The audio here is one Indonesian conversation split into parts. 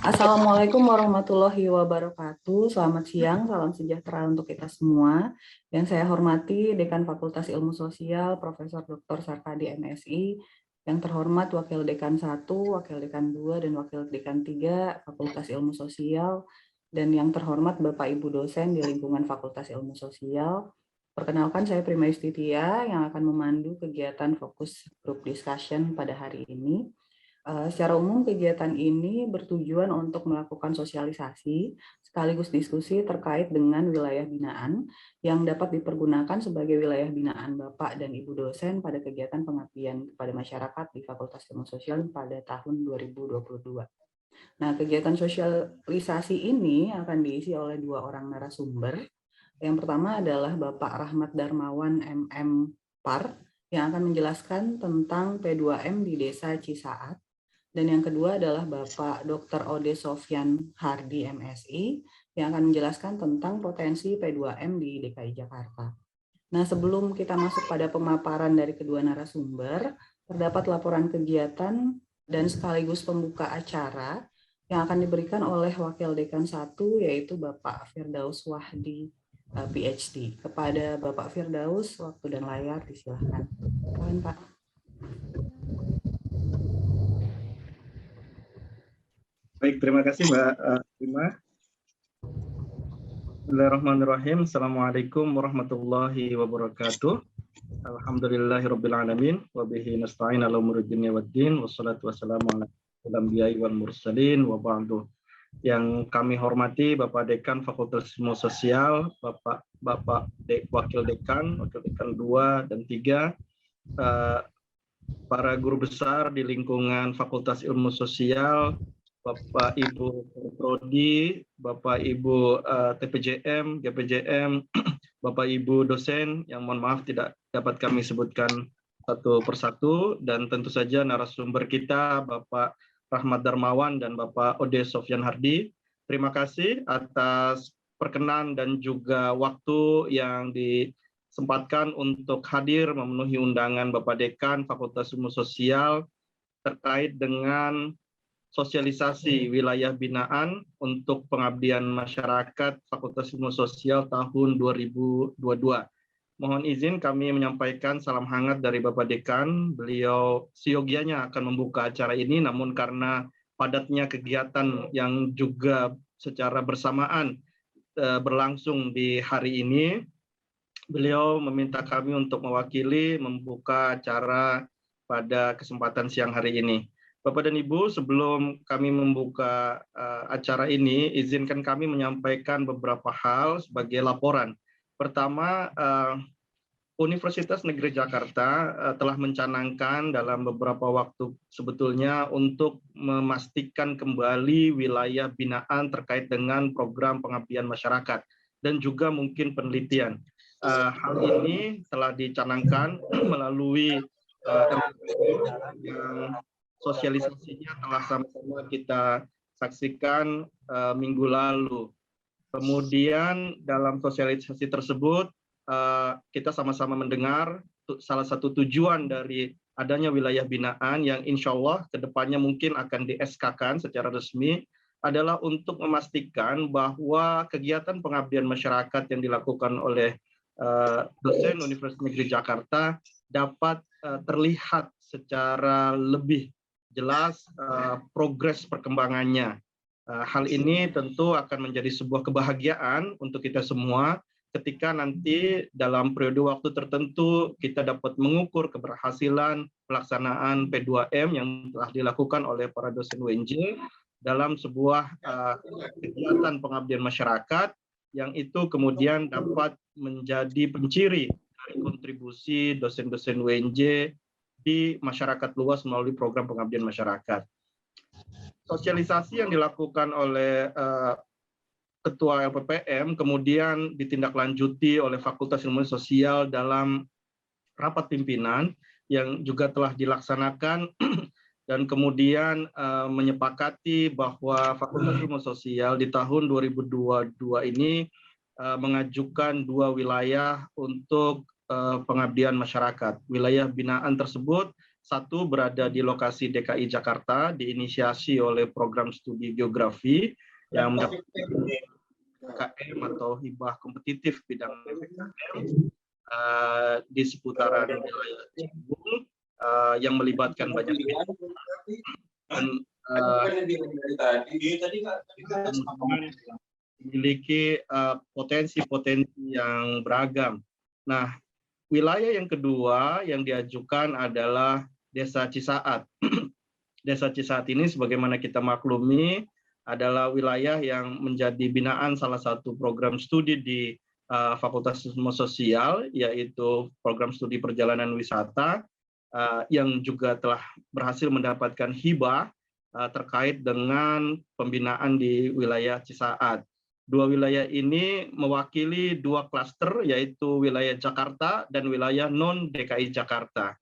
Assalamualaikum warahmatullahi wabarakatuh. Selamat siang, salam sejahtera untuk kita semua. Yang saya hormati Dekan Fakultas Ilmu Sosial, Profesor Dr. Sarkadi MSI, yang terhormat Wakil Dekan 1, Wakil Dekan 2, dan Wakil Dekan 3 Fakultas Ilmu Sosial, dan yang terhormat Bapak Ibu dosen di lingkungan Fakultas Ilmu Sosial. Perkenalkan, saya Prima Yustitia yang akan memandu kegiatan fokus group discussion pada hari ini. Secara umum, kegiatan ini bertujuan untuk melakukan sosialisasi sekaligus diskusi terkait dengan wilayah binaan yang dapat dipergunakan sebagai wilayah binaan Bapak dan Ibu dosen pada kegiatan pengabdian kepada masyarakat di Fakultas Ilmu Sosial pada tahun 2022. Nah, kegiatan sosialisasi ini akan diisi oleh 2 orang narasumber. Yang pertama adalah Bapak Rahmat Darmawan MM Par yang akan menjelaskan tentang P2M di Desa Cisaat. Dan yang kedua adalah Bapak Dr. Ode Sofyan Hardi MSI yang akan menjelaskan tentang potensi P2M di DKI Jakarta. Nah, sebelum kita masuk pada pemaparan dari kedua narasumber, terdapat laporan kegiatan dan sekaligus pembuka acara yang akan diberikan oleh Wakil Dekan 1, yaitu Bapak Firdaus Wahdi, PhD. Kepada Bapak Firdaus, waktu dan layar disilahkan. Silakan, Pak. Baik, terima kasih Mbak Prima. Bismillahirrahmanirrahim. Assalamualaikum warahmatullahi wabarakatuh. Alhamdulillahirrabbilalamin. Wabihi nasta'in ala umuri dunya waddin. Wassalatu wassalamu ala anbiya'i wal mursalin wa ba'du. Yang kami hormati Bapak Dekan Fakultas Ilmu Sosial, Bapak Wakil Dekan 2 dan 3, para guru besar di lingkungan Fakultas Ilmu Sosial, Bapak Ibu Prodi, Bapak Ibu TPJM, GPJM, Bapak Ibu dosen yang mohon maaf tidak dapat kami sebutkan satu persatu, dan tentu saja narasumber kita Bapak Rahmat Darmawan dan Bapak Ode Sofyan Hardi. Terima kasih atas perkenan dan juga waktu yang disempatkan untuk hadir memenuhi undangan Bapak Dekan Fakultas Ilmu Sosial terkait dengan sosialisasi wilayah binaan untuk pengabdian masyarakat Fakultas Ilmu Sosial tahun 2022. Mohon izin kami menyampaikan salam hangat dari Bapak Dekan. Beliau seyogianya akan membuka acara ini, namun karena padatnya kegiatan yang juga secara bersamaan berlangsung di hari ini, beliau meminta kami untuk mewakili membuka acara pada kesempatan siang hari ini. Bapak dan Ibu, sebelum kami membuka acara ini, izinkan kami menyampaikan beberapa hal sebagai laporan. Pertama, Universitas Negeri Jakarta telah mencanangkan dalam beberapa waktu sebetulnya untuk memastikan kembali wilayah binaan terkait dengan program pengabdian masyarakat dan juga mungkin penelitian. Hal ini telah dicanangkan melalui yang sosialisasinya telah sama-sama kita saksikan minggu lalu. Kemudian dalam sosialisasi tersebut kita sama-sama mendengar salah satu tujuan dari adanya wilayah binaan yang insya Allah kedepannya mungkin akan di-SK-kan secara resmi adalah untuk memastikan bahwa kegiatan pengabdian masyarakat yang dilakukan oleh dosen Universitas Negeri Jakarta dapat terlihat secara lebih jelas progres perkembangannya. Hal ini tentu akan menjadi sebuah kebahagiaan untuk kita semua ketika nanti dalam periode waktu tertentu kita dapat mengukur keberhasilan pelaksanaan P2M yang telah dilakukan oleh para dosen UNJ dalam sebuah kegiatan pengabdian masyarakat yang itu kemudian dapat menjadi penciri dari kontribusi dosen-dosen UNJ di masyarakat luas melalui program pengabdian masyarakat. Sosialisasi yang dilakukan oleh Ketua LPPM kemudian ditindaklanjuti oleh Fakultas Ilmu Sosial dalam rapat pimpinan yang juga telah dilaksanakan dan kemudian menyepakati bahwa Fakultas Ilmu Sosial di tahun 2022 ini mengajukan 2 wilayah untuk pengabdian masyarakat. Wilayah binaan tersebut Satu berada di lokasi DKI Jakarta, diinisiasi oleh program studi geografi yang mendapat PKM atau hibah kompetitif bidang PKM di seputaran wilayah Cibubur yang melibatkan banyak pihak dan memiliki potensi-potensi yang beragam. Nah, wilayah yang kedua yang diajukan adalah Desa Cisaat. Desa Cisaat ini sebagaimana kita maklumi adalah wilayah yang menjadi binaan salah satu program studi di Fakultas Ilmu Sosial, yaitu program studi perjalanan wisata yang juga telah berhasil mendapatkan hibah terkait dengan pembinaan di wilayah Cisaat. Dua wilayah ini mewakili dua klaster, yaitu wilayah Jakarta dan wilayah non-DKI Jakarta.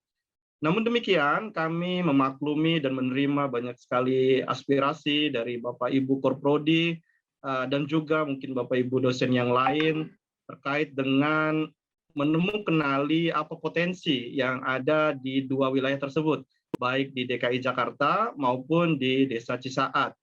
Namun demikian, kami memaklumi dan menerima banyak sekali aspirasi dari Bapak Ibu Korprodi dan juga mungkin Bapak Ibu dosen yang lain terkait dengan menemukan apa potensi yang ada di dua wilayah tersebut, baik di DKI Jakarta maupun di Desa Cisaat.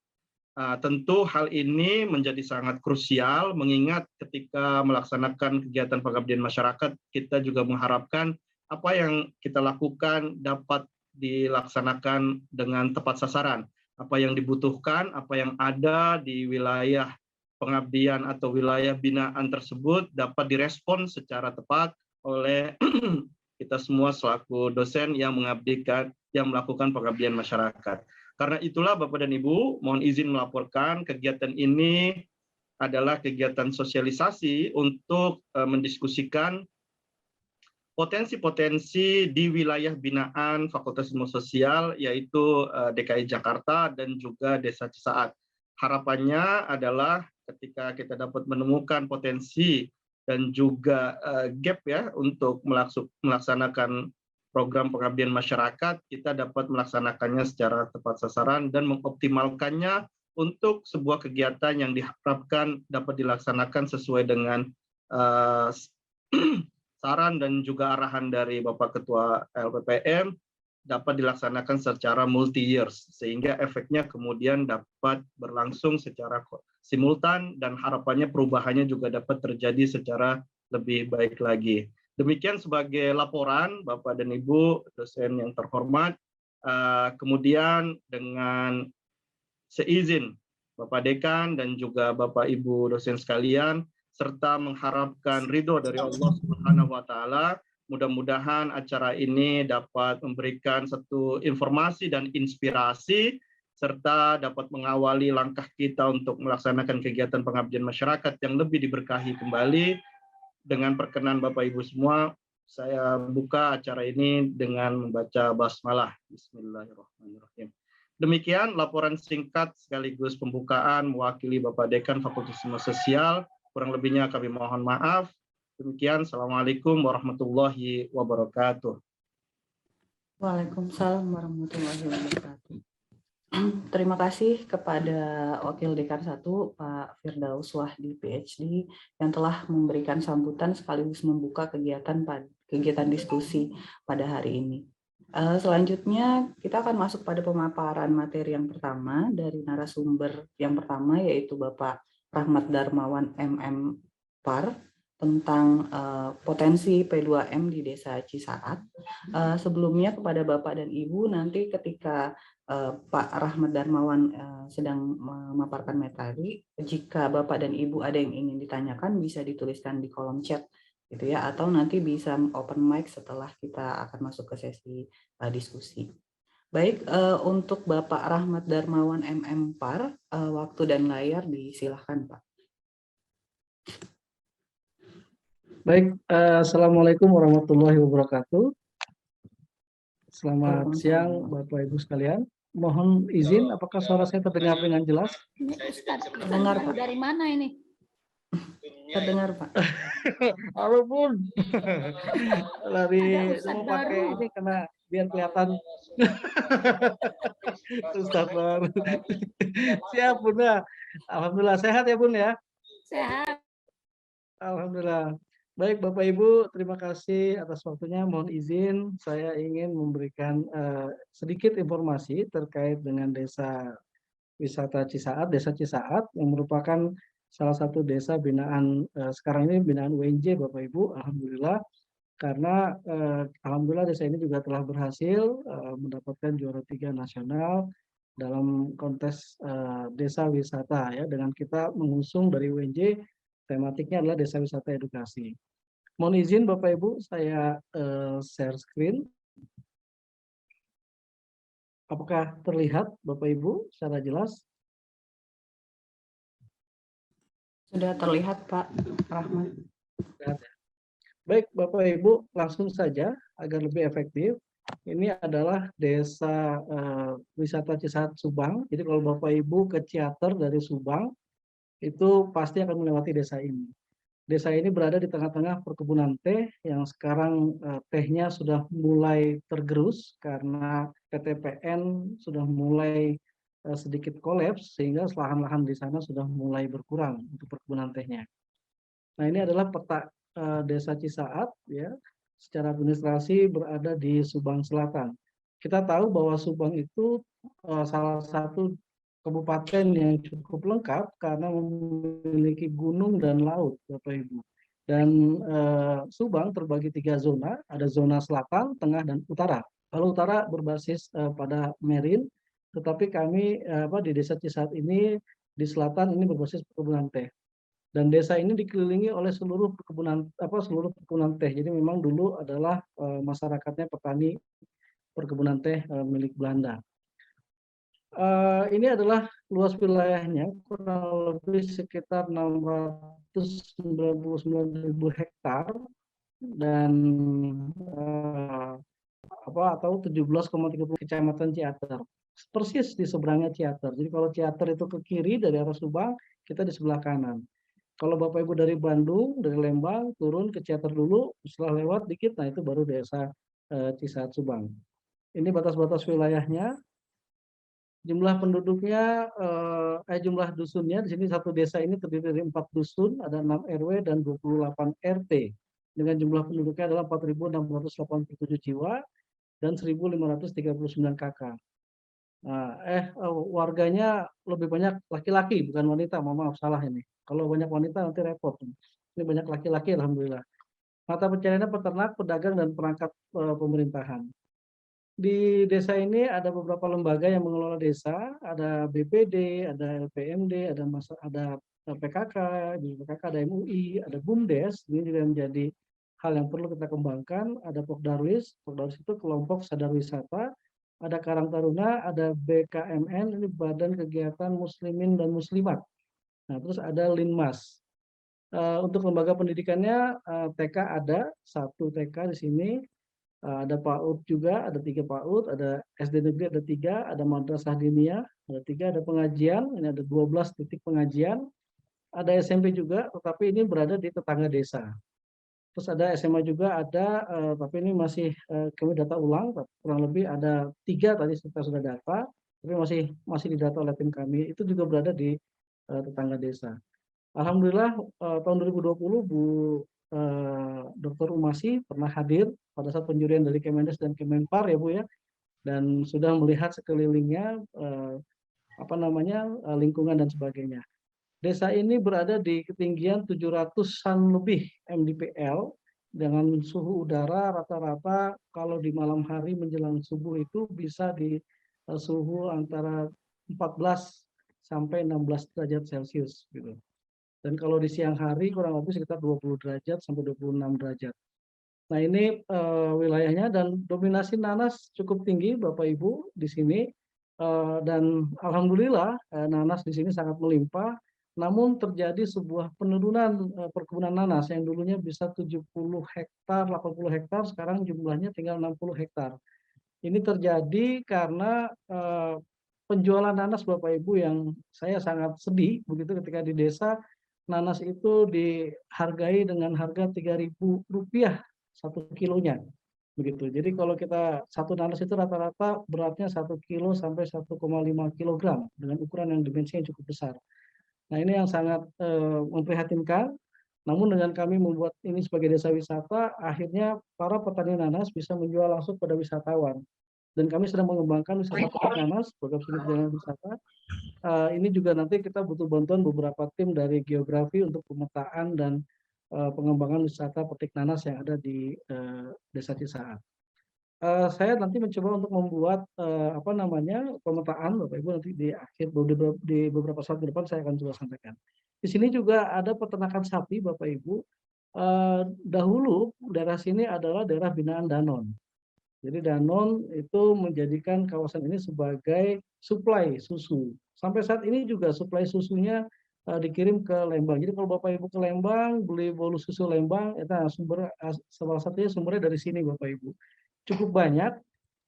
Tentu hal ini menjadi sangat krusial mengingat ketika melaksanakan kegiatan pengabdian masyarakat, kita juga mengharapkan apa yang kita lakukan dapat dilaksanakan dengan tepat sasaran. Apa yang dibutuhkan, apa yang ada di wilayah pengabdian atau wilayah binaan tersebut dapat direspon secara tepat oleh kita semua selaku dosen yang mengabdikan, yang melakukan pengabdian masyarakat. Karena itulah Bapak dan Ibu, mohon izin melaporkan kegiatan ini adalah kegiatan sosialisasi untuk mendiskusikan potensi-potensi di wilayah binaan Fakultas Ilmu Sosial, yaitu DKI Jakarta dan juga Desa Cisaat. Harapannya adalah ketika kita dapat menemukan potensi dan juga gap ya untuk melaksanakan program pengabdian masyarakat, kita dapat melaksanakannya secara tepat sasaran dan mengoptimalkannya untuk sebuah kegiatan yang diharapkan dapat dilaksanakan sesuai dengan saran dan juga arahan dari Bapak Ketua LPPM dapat dilaksanakan secara multi-years, sehingga efeknya kemudian dapat berlangsung secara simultan dan harapannya perubahannya juga dapat terjadi secara lebih baik lagi. Demikian sebagai laporan Bapak dan Ibu dosen yang terhormat. Kemudian dengan seizin Bapak Dekan dan juga Bapak Ibu dosen sekalian, serta mengharapkan ridho dari Allah Subhanahu wa Ta'ala, mudah-mudahan acara ini dapat memberikan satu informasi dan inspirasi serta dapat mengawali langkah kita untuk melaksanakan kegiatan pengabdian masyarakat yang lebih diberkahi kembali. Dengan perkenan Bapak Ibu semua, saya buka acara ini dengan membaca basmalah. Bismillahirrahmanirrahim. Demikian laporan singkat sekaligus pembukaan mewakili Bapak Dekan Fakultas Ilmu Sosial. Kurang lebihnya kami mohon maaf. Demikian, Assalamualaikum warahmatullahi wabarakatuh. Waalaikumsalam warahmatullahi wabarakatuh. Terima kasih kepada Wakil Dekan 1, Pak Firdaus Wahdi, PhD, yang telah memberikan sambutan sekaligus membuka kegiatan diskusi pada hari ini. Selanjutnya, kita akan masuk pada pemaparan materi yang pertama dari narasumber yang pertama, yaitu Bapak Rahmat Darmawan MM Par tentang potensi P2M di Desa Cisaat. Sebelumnya kepada Bapak dan Ibu, nanti ketika Pak Rahmat Darmawan sedang memaparkan materi, jika Bapak dan Ibu ada yang ingin ditanyakan bisa dituliskan di kolom chat gitu ya, atau nanti bisa open mic setelah kita akan masuk ke sesi diskusi. Baik, untuk Bapak Rahmat Darmawan MM Par, waktu dan layar disilahkan Pak. Baik, Assalamualaikum warahmatullahi wabarakatuh. Selamat siang Bapak Ibu sekalian. Mohon izin, apakah suara saya terdengar dengan jelas? Terdengar Pak. Dari mana ini? Terdengar Pak. Halo Bun. Lari mau pakai ini karena biar kelihatan. Ustadz baru. Siap Bunda. Alhamdulillah sehat ya Bun ya. Sehat. Alhamdulillah. Baik, Bapak Ibu, terima kasih atas waktunya. Mohon izin, saya ingin memberikan sedikit informasi terkait dengan Desa Wisata Cisaat, Desa Cisaat yang merupakan salah satu desa binaan sekarang ini binaan UNJ, Bapak Ibu. Alhamdulillah, karena alhamdulillah desa ini juga telah berhasil mendapatkan juara 3 nasional dalam kontes desa wisata ya, dengan kita mengusung dari UNJ, tematiknya adalah desa wisata edukasi. Mohon izin Bapak Ibu, saya share screen. Apakah terlihat Bapak Ibu secara jelas? Sudah terlihat Pak Rahmat. Baik Bapak Ibu, langsung saja agar lebih efektif. Ini adalah desa wisata Cisaat Subang. Jadi kalau Bapak Ibu ke Ciater dari Subang, itu pasti akan melewati desa ini. Desa ini berada di tengah-tengah perkebunan teh yang sekarang tehnya sudah mulai tergerus karena PTPN sudah mulai sedikit kolaps sehingga lahan-lahan di sana sudah mulai berkurang untuk perkebunan tehnya. Nah, ini adalah peta desa Cisaat ya. Secara administrasi berada di Subang Selatan. Kita tahu bahwa Subang itu salah satu kabupaten yang cukup lengkap karena memiliki gunung dan laut, Bapak Ibu. Dan Subang terbagi 3 zona, ada zona selatan, tengah, dan utara. Kalau utara berbasis pada marine, tetapi kami di desa Cisaat ini di selatan ini berbasis perkebunan teh. Dan desa ini dikelilingi oleh seluruh perkebunan teh. Jadi memang dulu adalah masyarakatnya petani perkebunan teh milik Belanda. Ini adalah luas wilayahnya kurang lebih sekitar 699.000 hektar dan atau 17,30 kecamatan Ciater. Persis di seberangnya Ciater. Jadi kalau Ciater itu ke kiri dari arah Subang, kita di sebelah kanan. Kalau Bapak Ibu dari Bandung, dari Lembang, turun ke Ciater dulu, setelah lewat dikit, nah itu baru desa Cisaat Subang. Ini batas-batas wilayahnya. Jumlah penduduknya, jumlah dusunnya, di sini satu desa ini terdiri dari 4 dusun, ada 6 RW dan 28 RT. Dengan jumlah penduduknya adalah 4.687 jiwa dan 1.539 kakak. Nah, warganya lebih banyak laki-laki, bukan wanita, mohon maaf salah ini. Kalau banyak wanita nanti repot. Ini banyak laki-laki, alhamdulillah. Mata pencariannya peternak, pedagang, dan perangkat pemerintahan. Di desa ini ada beberapa lembaga yang mengelola desa, ada BPD, ada LPMD, ada PKK, di PKK ada MUI, ada BUMDes, ini juga menjadi hal yang perlu kita kembangkan. Ada Pokdarwis, Pokdarwis itu kelompok sadar wisata, ada Karang Taruna, ada BKMN, ini Badan Kegiatan Muslimin dan Muslimat. Nah, terus ada Linmas. Untuk lembaga pendidikannya, TK ada, 1 TK di sini, ada PAUD juga, ada 3 PAUD, ada SD negeri ada 3, ada madrasah diniyah ada 3, ada pengajian, ini ada 12 titik pengajian, ada SMP juga, tetapi ini berada di tetangga desa. Terus ada SMA juga ada, tapi ini masih kami data ulang, kurang lebih ada 3 tadi kita sudah data, tapi masih didata oleh tim kami, itu juga berada di tetangga desa. Alhamdulillah tahun 2020 Bu Dr. Umasi pernah hadir pada saat penjurian dari Kemendes dan Kemenpar ya Bu ya, dan sudah melihat sekelilingnya lingkungan dan sebagainya. Desa ini berada di ketinggian 700-an lebih mdpl dengan suhu udara rata-rata kalau di malam hari menjelang subuh itu bisa di suhu antara 14 sampai 16 derajat Celcius gitu. Dan kalau di siang hari kurang lebih sekitar 20 derajat sampai 26 derajat. Nah ini wilayahnya dan dominasi nanas cukup tinggi Bapak Ibu di sini. Dan alhamdulillah nanas di sini sangat melimpah. Namun terjadi sebuah penurunan perkebunan nanas yang dulunya bisa 70 hektar, 80 hektar, sekarang jumlahnya tinggal 60 hektar. Ini terjadi karena penjualan nanas Bapak Ibu yang saya sangat sedih begitu ketika di desa nanas itu dihargai dengan harga Rp3.000 1 kilonya. Begitu. Jadi kalau kita satu nanas itu rata-rata beratnya 1 kilo sampai 1,5 kilogram dengan ukuran yang dimensinya cukup besar. Nah ini yang sangat memprihatinkan Namun dengan kami membuat ini sebagai desa wisata, akhirnya para petani nanas bisa menjual langsung pada wisatawan. Dan kami sedang mengembangkan wisata petik nanas, program studi perjalanan wisata. Ini juga nanti kita butuh bantuan beberapa tim dari geografi untuk pemetaan dan pengembangan wisata petik nanas yang ada di Desa Cisaat. Saya nanti mencoba untuk membuat pemetaan, Bapak Ibu, nanti di akhir di beberapa saat ke depan saya akan coba sampaikan. Di sini juga ada peternakan sapi, Bapak Ibu. Dahulu daerah sini adalah daerah binaan Danon. Jadi Danon itu menjadikan kawasan ini sebagai suplai susu. Sampai saat ini juga suplai susunya dikirim ke Lembang. Jadi kalau Bapak Ibu ke Lembang beli bolu susu Lembang, itu salah satunya sumbernya dari sini, Bapak Ibu. Cukup banyak,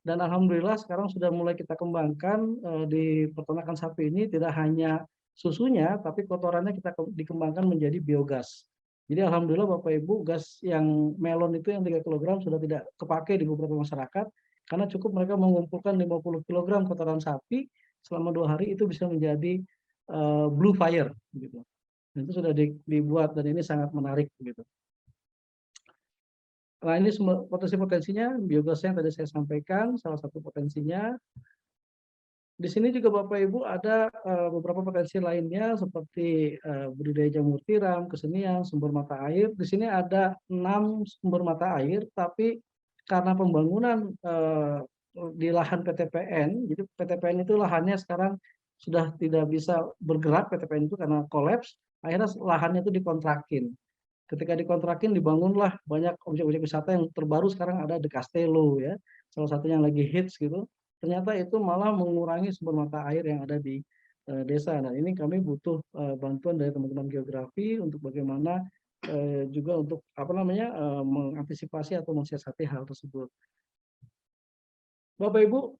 dan alhamdulillah sekarang sudah mulai kita kembangkan di peternakan sapi ini, tidak hanya susunya tapi kotorannya kita dikembangkan menjadi biogas. Jadi alhamdulillah Bapak Ibu, gas yang melon itu yang 3 kg sudah tidak kepake di beberapa masyarakat, karena cukup mereka mengumpulkan 50 kg kotoran sapi selama 2 hari, itu bisa menjadi blue fire gitu. Itu sudah dibuat dan ini sangat menarik gitu. Nah, ini potensi-potensinya, biogasnya yang tadi saya sampaikan, salah satu potensinya. Di sini juga Bapak Ibu ada beberapa potensi lainnya seperti budidaya jamur tiram, kesenian, sumber mata air. Di sini ada 6 sumber mata air, tapi karena pembangunan di lahan PTPN, jadi PTPN itu lahannya sekarang sudah tidak bisa bergerak, PTPN itu karena kolaps, akhirnya lahannya itu dikontrakin. Ketika dikontrakin dibangunlah banyak objek-objek wisata yang terbaru sekarang ada The Castello ya, salah satunya yang lagi hits gitu. Ternyata itu malah mengurangi sumber mata air yang ada di desa. Nah, ini kami butuh bantuan dari teman-teman geografi untuk bagaimana juga untuk mengantisipasi atau mensiasati hal tersebut. Bapak Ibu,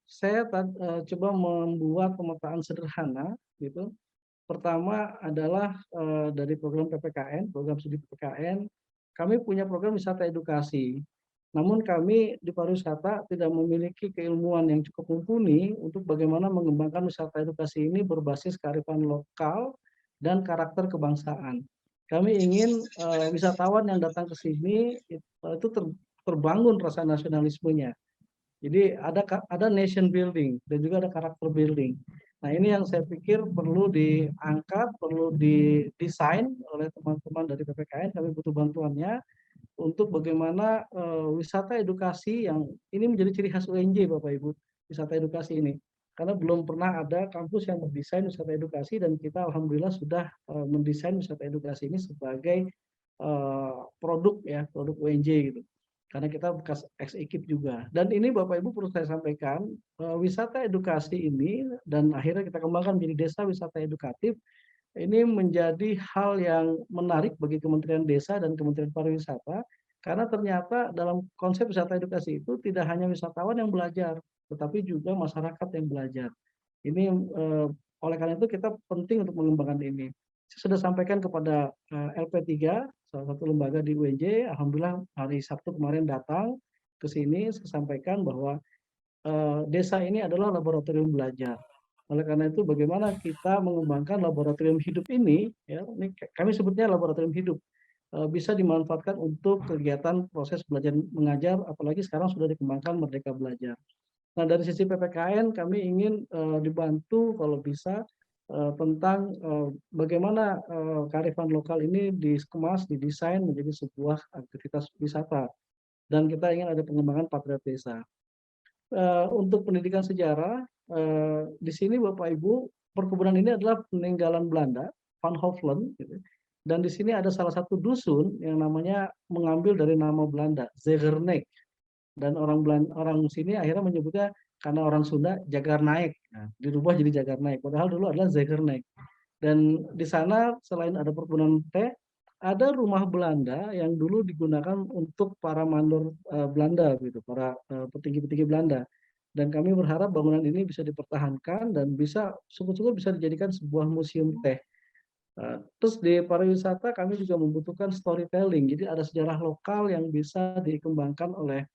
saya coba membuat pemetaan sederhana gitu. Pertama adalah dari program PPKN, program studi PPKN, kami punya program wisata edukasi. Namun kami di pariwisata tidak memiliki keilmuan yang cukup mumpuni untuk bagaimana mengembangkan wisata edukasi ini berbasis kearifan lokal dan karakter kebangsaan. Kami ingin wisatawan yang datang ke sini itu terbangun rasa nasionalismenya. Jadi ada nation building dan juga ada karakter building. Nah, ini yang saya pikir perlu diangkat, perlu didesain oleh teman-teman dari PPKN. Kami butuh bantuannya untuk bagaimana wisata edukasi yang ini menjadi ciri khas UNJ, Bapak Ibu, wisata edukasi ini. Karena belum pernah ada kampus yang mendesain wisata edukasi, dan kita alhamdulillah sudah mendesain wisata edukasi ini sebagai produk UNJ gitu. Karena kita bekas ex-ekip juga. Dan ini Bapak Ibu perlu saya sampaikan, wisata edukasi ini dan akhirnya kita kembangkan menjadi desa wisata edukatif, ini menjadi hal yang menarik bagi Kementerian Desa dan Kementerian Pariwisata, karena ternyata dalam konsep wisata edukasi itu tidak hanya wisatawan yang belajar, tetapi juga masyarakat yang belajar. Ini oleh karena itu kita penting untuk mengembangkan ini. Saya sudah sampaikan kepada LP3, salah satu lembaga di UNJ, alhamdulillah hari Sabtu kemarin datang ke sini, saya sampaikan bahwa desa ini adalah laboratorium belajar. Oleh karena itu bagaimana kita mengembangkan laboratorium hidup ini, ya, ini kami sebutnya laboratorium hidup, bisa dimanfaatkan untuk kegiatan proses belajar mengajar, apalagi sekarang sudah dikembangkan Merdeka Belajar. Nah, dari sisi PPKN kami ingin dibantu kalau bisa tentang bagaimana kearifan lokal ini dikemas, didesain menjadi sebuah aktivitas wisata. Dan kita ingin ada pengembangan patriot desa. Untuk pendidikan sejarah, di sini Bapak Ibu, perkebunan ini adalah peninggalan Belanda, Van Hofland, gitu. Dan di sini ada salah satu dusun yang namanya mengambil dari nama Belanda, Zegernek. Dan orang sini akhirnya menyebutnya, karena orang Sunda, Jagar Naik. Nah, dirubah jadi Jagar Naik. Padahal dulu adalah Zegernek. Dan di sana selain ada perkebunan teh, ada rumah Belanda yang dulu digunakan untuk para mandor Belanda, gitu, para petinggi-petinggi Belanda. Dan kami berharap bangunan ini bisa dipertahankan dan bisa syukur-syukur bisa dijadikan sebuah museum teh. Terus di pariwisata kami juga membutuhkan storytelling. Jadi ada sejarah lokal yang bisa dikembangkan oleh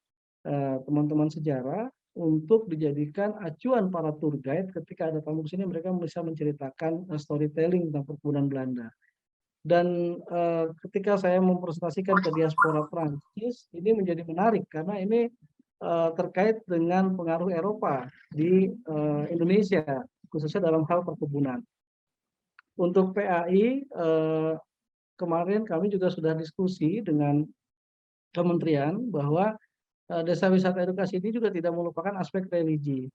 teman-teman sejarah untuk dijadikan acuan para tour guide ketika ada tamu sini, mereka bisa menceritakan storytelling tentang perkebunan Belanda. Dan ketika saya mempresentasikan ke diaspora Prancis, ini menjadi menarik karena ini terkait dengan pengaruh Eropa di Indonesia, khususnya dalam hal perkebunan. Untuk PAI, kemarin kami juga sudah diskusi dengan kementerian bahwa desa wisata edukasi ini juga tidak melupakan aspek religi.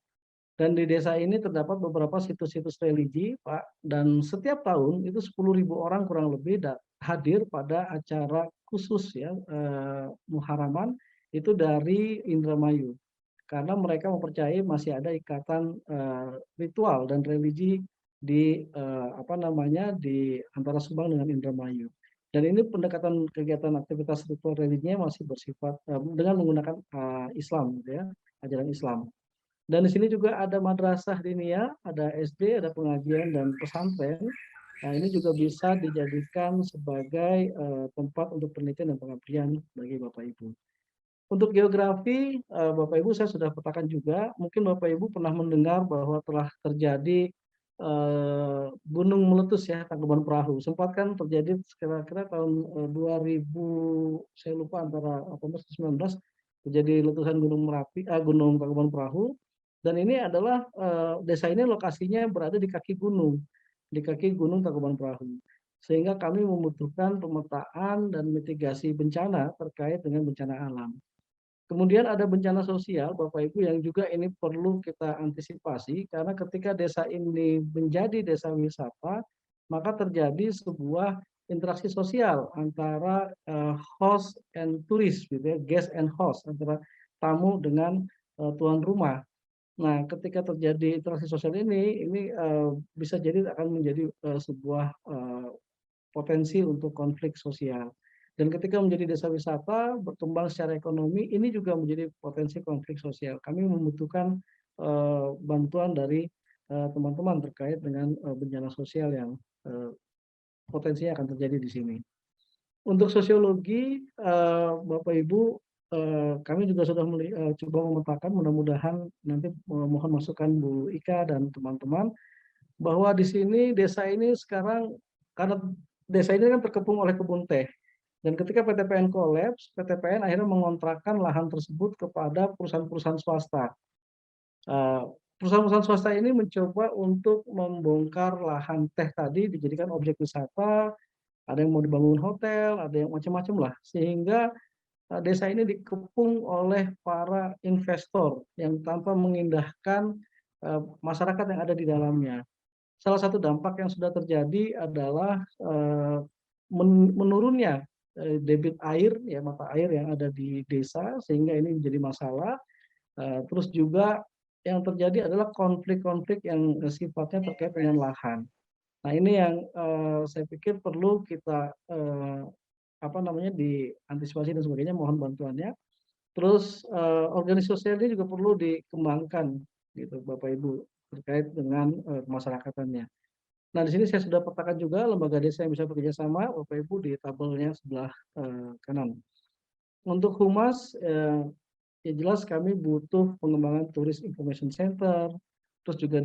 Dan di desa ini terdapat beberapa situs-situs religi, Pak, dan setiap tahun itu 10.000 orang kurang lebih hadir pada acara khusus ya, Muharaman itu dari Indramayu. Karena mereka mempercayai masih ada ikatan ritual dan religi di di antara Subang dengan Indramayu. Dan ini pendekatan kegiatan aktivitas ritual religinya masih bersifat dengan menggunakan Islam, gitu ya, ajaran Islam. Dan di sini juga ada madrasah diniyah, ada SD, ada pengajian dan pesantren. Nah, ini juga bisa dijadikan sebagai tempat untuk penelitian dan pengabdian bagi Bapak Ibu. Untuk geografi, Bapak Ibu saya sudah petakan juga. Mungkin Bapak Ibu pernah mendengar bahwa telah terjadi gunung meletus ya, Tangkuban Perahu. Sempat kan terjadi kira-kira tahun 2000, saya lupa antara 18 atau 19, terjadi letusan gunung Merapi, gunung Tangkuban Perahu. Dan ini adalah desa ini lokasinya berada di kaki gunung Tangkuban Perahu. Sehingga kami membutuhkan pemetaan dan mitigasi bencana terkait dengan bencana alam. Kemudian ada bencana sosial, Bapak Ibu, yang juga ini perlu kita antisipasi, karena ketika desa ini menjadi desa wisata, maka terjadi sebuah interaksi sosial antara host and turis, gitu ya, guest and host, antara tamu dengan tuan rumah. Nah, ketika terjadi interaksi sosial ini bisa jadi akan menjadi sebuah potensi untuk konflik sosial. Dan ketika menjadi desa wisata, berkembang secara ekonomi, ini juga menjadi potensi konflik sosial. Kami membutuhkan bantuan dari teman-teman terkait dengan bencana sosial yang potensinya akan terjadi di sini. Untuk sosiologi, Bapak Ibu, kami juga sudah coba memetakan, mudah-mudahan nanti mohon masukan Bu Ika dan teman-teman, bahwa di sini desa ini sekarang, karena desa ini kan terkepung oleh kebun teh, dan ketika PTPN kolaps, PTPN akhirnya mengontrakkan lahan tersebut kepada perusahaan-perusahaan swasta. Perusahaan-perusahaan swasta ini mencoba untuk membongkar lahan teh tadi dijadikan objek wisata, ada yang mau dibangun hotel, ada yang macam-macam lah, sehingga desa ini dikepung oleh para investor yang tanpa mengindahkan masyarakat yang ada di dalamnya. Salah satu dampak yang sudah terjadi adalah menurunnya debit air, ya, mata air yang ada di desa, sehingga ini menjadi masalah. Terus juga yang terjadi adalah konflik-konflik yang sifatnya terkait dengan lahan. Nah, ini yang saya pikir perlu kita diantisipasi dan sebagainya, mohon bantuannya. Terus organisasi sosial ini juga perlu dikembangkan, gitu, Bapak Ibu, terkait dengan kemasyarakatan. Nah, di sini saya sudah petakan juga lembaga desa yang bisa bekerja sama, Bapak Ibu, di tabelnya sebelah kanan. Untuk humas, ya jelas kami butuh pengembangan Tourist Information Center, terus juga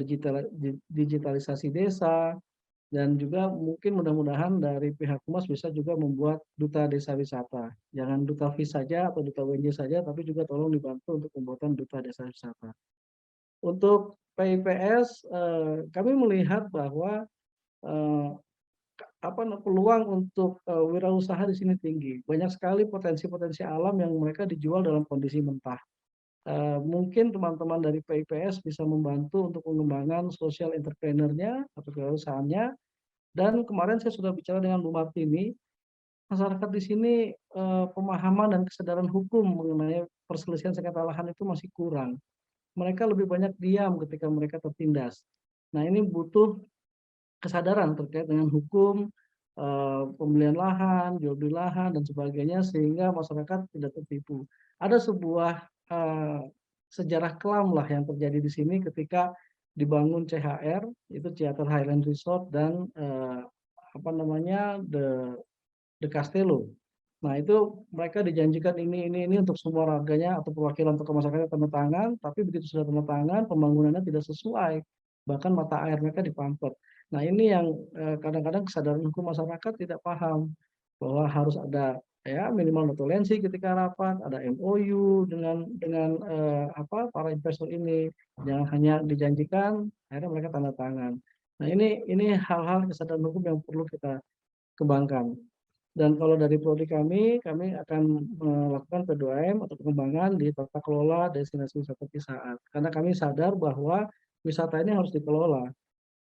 digitalisasi desa, dan juga mungkin mudah-mudahan dari pihak humas bisa juga membuat duta desa wisata. Jangan duta VIS saja atau duta UNJ saja, tapi juga tolong dibantu untuk pembuatan duta desa wisata. Untuk PIPS, kami melihat bahwa peluang untuk wirausaha di sini tinggi. Banyak sekali potensi-potensi alam yang mereka dijual dalam kondisi mentah. Mungkin teman-teman dari PIPS bisa membantu untuk pengembangan social entrepreneur-nya atau kewirausahaannya. Dan kemarin saya sudah bicara dengan Bu Martini, masyarakat di sini pemahaman dan kesadaran hukum mengenai perselisihan sengketa lahan itu masih kurang. Mereka lebih banyak diam ketika mereka tertindas. Nah, ini butuh kesadaran terkait dengan hukum, pembelian lahan, jual beli lahan, dan sebagainya, sehingga masyarakat tidak tertipu. Ada sebuah sejarah kelam lah yang terjadi di sini ketika dibangun CHR, itu Theater Highland Resort, dan The Castello. Nah, itu mereka dijanjikan ini untuk semua warganya atau perwakilan tokoh masyarakat tanda tangan, tapi begitu sudah tanda tangan, pembangunannya tidak sesuai. Bahkan mata air mereka dipampet. Nah ini yang kadang-kadang kesadaran hukum masyarakat tidak paham bahwa harus ada ya minimal notulensi ketika rapat, ada MOU dengan para investor ini, jangan hanya dijanjikan, akhirnya mereka tanda tangan. Nah ini hal-hal kesadaran hukum yang perlu kita kembangkan. Dan kalau dari prodi kami akan melakukan P2M atau pengembangan di tata kelola destinasi wisata Cisaat. Karena kami sadar bahwa wisata ini harus dikelola.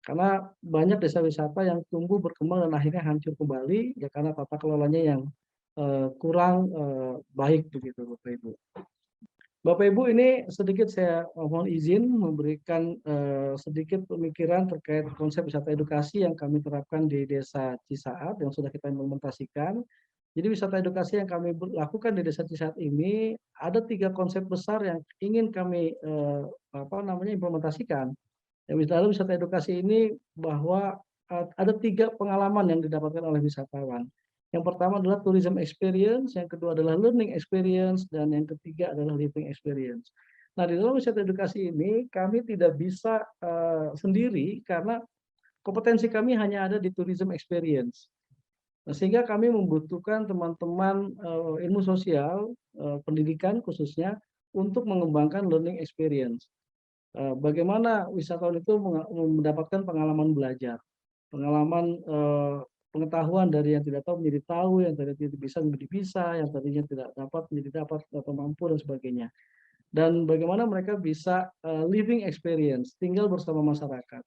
Karena banyak desa wisata yang tumbuh berkembang dan akhirnya hancur kembali ya karena tata kelolanya yang kurang baik begitu Bapak Ibu. Bapak Ibu ini sedikit saya mohon izin memberikan sedikit pemikiran terkait konsep wisata edukasi yang kami terapkan di Desa Cisaat yang sudah kita implementasikan. Jadi wisata edukasi yang kami lakukan di Desa Cisaat ini ada 3 konsep besar yang ingin kami implementasikan. Dalam wisata edukasi ini bahwa ada 3 pengalaman yang didapatkan oleh wisatawan. Yang pertama adalah tourism experience, yang kedua adalah learning experience, dan yang ketiga adalah living experience. Nah, di dalam wisata edukasi ini kami tidak bisa sendiri karena kompetensi kami hanya ada di tourism experience. Nah, sehingga kami membutuhkan teman-teman ilmu sosial, pendidikan khususnya, untuk mengembangkan learning experience. Bagaimana wisatawan itu mendapatkan pengalaman belajar, pengalaman pengetahuan dari yang tidak tahu menjadi tahu, yang tadinya tidak bisa menjadi bisa, yang tadinya tidak dapat menjadi dapat atau mampu dan sebagainya. Dan bagaimana mereka bisa living experience, tinggal bersama masyarakat.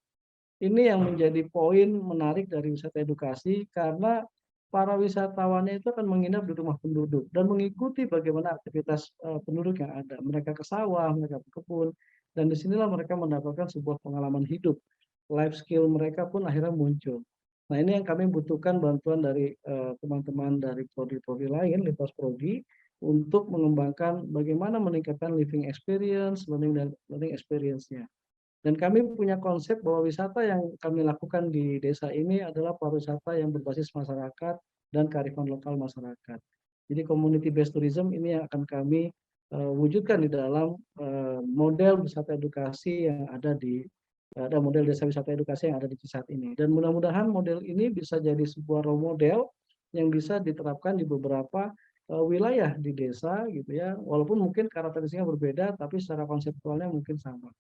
Ini yang menjadi poin menarik dari wisata edukasi karena para wisatawannya itu akan menginap di rumah penduduk dan mengikuti bagaimana aktivitas penduduk yang ada. Mereka ke sawah, mereka ke kebun, dan disinilah mereka mendapatkan sebuah pengalaman hidup. Life skill mereka pun akhirnya muncul. Nah ini yang kami butuhkan bantuan dari teman-teman dari prodi-prodi lain, lintas prodi, untuk mengembangkan bagaimana meningkatkan living experience, learning experience-nya. Dan kami punya konsep bahwa wisata yang kami lakukan di desa ini adalah pariwisata yang berbasis masyarakat dan kearifan lokal masyarakat. Jadi community based tourism ini yang akan kami wujudkan di dalam model wisata edukasi yang ada model desa wisata edukasi yang ada di Cisaat ini. Dan mudah-mudahan model ini bisa jadi sebuah role model yang bisa diterapkan di beberapa wilayah di desa gitu ya. Walaupun mungkin karakteristiknya berbeda tapi secara konseptualnya mungkin sama.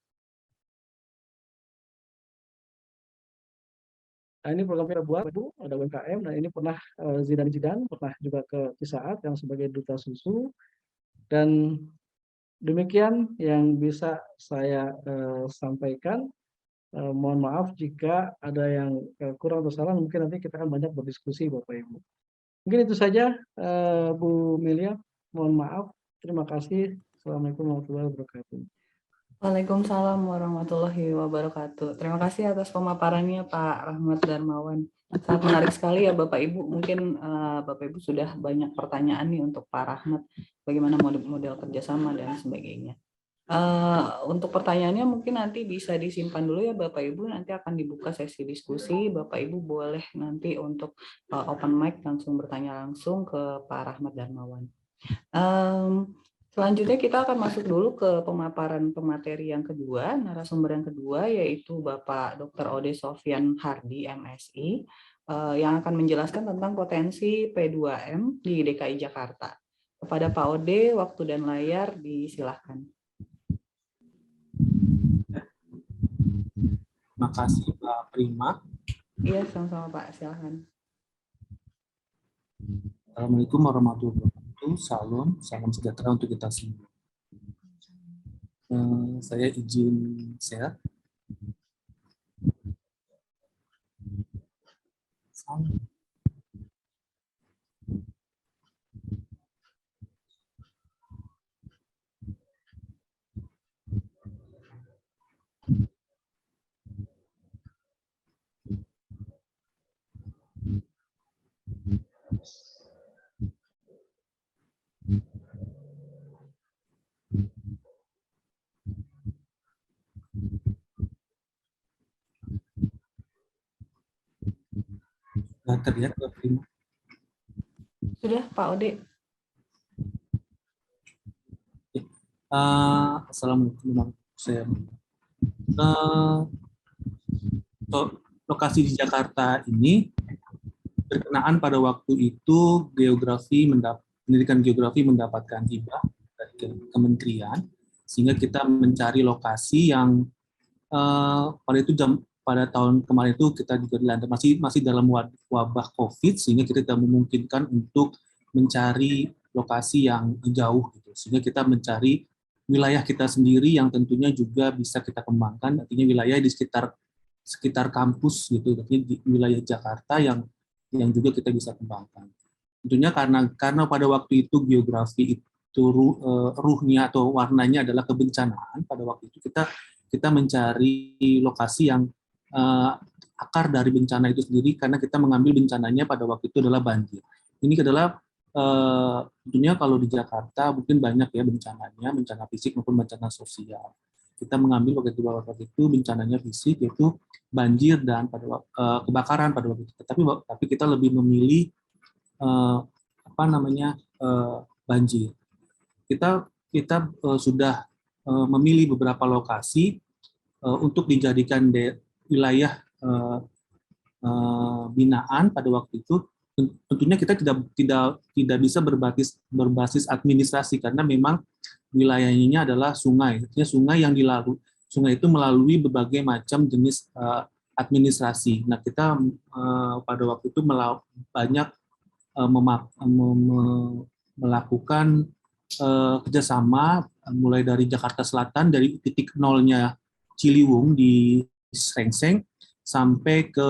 Nah, ini program kita buat, Bu, ada UMKM, dan ini pernah Zidan pernah juga ke Cisaat yang sebagai duta susu. Dan demikian yang bisa saya sampaikan. Mohon maaf jika ada yang kurang atau salah, mungkin nanti kita akan banyak berdiskusi Bapak Ibu. Mungkin itu saja Bu Milia, mohon maaf. Terima kasih. Assalamualaikum warahmatullahi wabarakatuh. Waalaikumsalam warahmatullahi wabarakatuh. Terima kasih atas pemaparannya Pak Rahmat Darmawan. Sangat menarik sekali ya Bapak Ibu. Mungkin Bapak Ibu sudah banyak pertanyaan nih untuk Pak Rahmat. Bagaimana model kerjasama dan sebagainya. Untuk pertanyaannya mungkin nanti bisa disimpan dulu ya Bapak Ibu. Nanti akan dibuka sesi diskusi. Bapak Ibu boleh nanti untuk open mic langsung bertanya langsung ke Pak Rahmat Darmawan. Selanjutnya kita akan masuk dulu ke pemaparan pemateri yang kedua, narasumber yang kedua, yaitu Bapak Dr. Ode Sofyan Hardi, MSI, yang akan menjelaskan tentang potensi P2M di DKI Jakarta. Kepada Pak Ode, waktu dan layar disilahkan. Terima kasih Pak Prima. Iya, sama-sama Pak, silahkan. Assalamualaikum warahmatullahi wabarakatuh. Salam sejahtera untuk kita semua. Saya izin share. Terlihat Pak Prima? Sudah Pak Ode. Assalamualaikum. lokasi di Jakarta ini berkenaan pada waktu itu pendidikan geografi mendapatkan hibah dari kementerian, sehingga kita mencari lokasi yang pada tahun kemarin itu kita juga dilanda masih dalam wabah COVID, sehingga kita tidak memungkinkan untuk mencari lokasi yang jauh gitu. Sehingga kita mencari wilayah kita sendiri yang tentunya juga bisa kita kembangkan, artinya wilayah di sekitar kampus gitu, artinya di wilayah Jakarta yang juga kita bisa kembangkan. Tentunya karena pada waktu itu geografi itu ruhnya atau warnanya adalah kebencanaan, pada waktu itu kita mencari lokasi yang akar dari bencana itu sendiri, karena kita mengambil bencananya pada waktu itu adalah banjir. Ini adalah tentunya kalau di Jakarta mungkin banyak ya bencananya, bencana fisik maupun bencana sosial. Kita mengambil waktu itu bencananya fisik, yaitu banjir dan kebakaran pada waktu itu. Tapi kita lebih memilih banjir. Kita sudah memilih beberapa lokasi untuk dijadikan wilayah binaan pada waktu itu. Tentunya kita tidak bisa berbasis administrasi, karena memang wilayahnya adalah sungai. Artinya sungai itu melalui berbagai macam jenis administrasi. Nah, kita pada waktu itu banyak melakukan kerjasama mulai dari Jakarta Selatan, dari titik nolnya Ciliwung di Srengseng sampai ke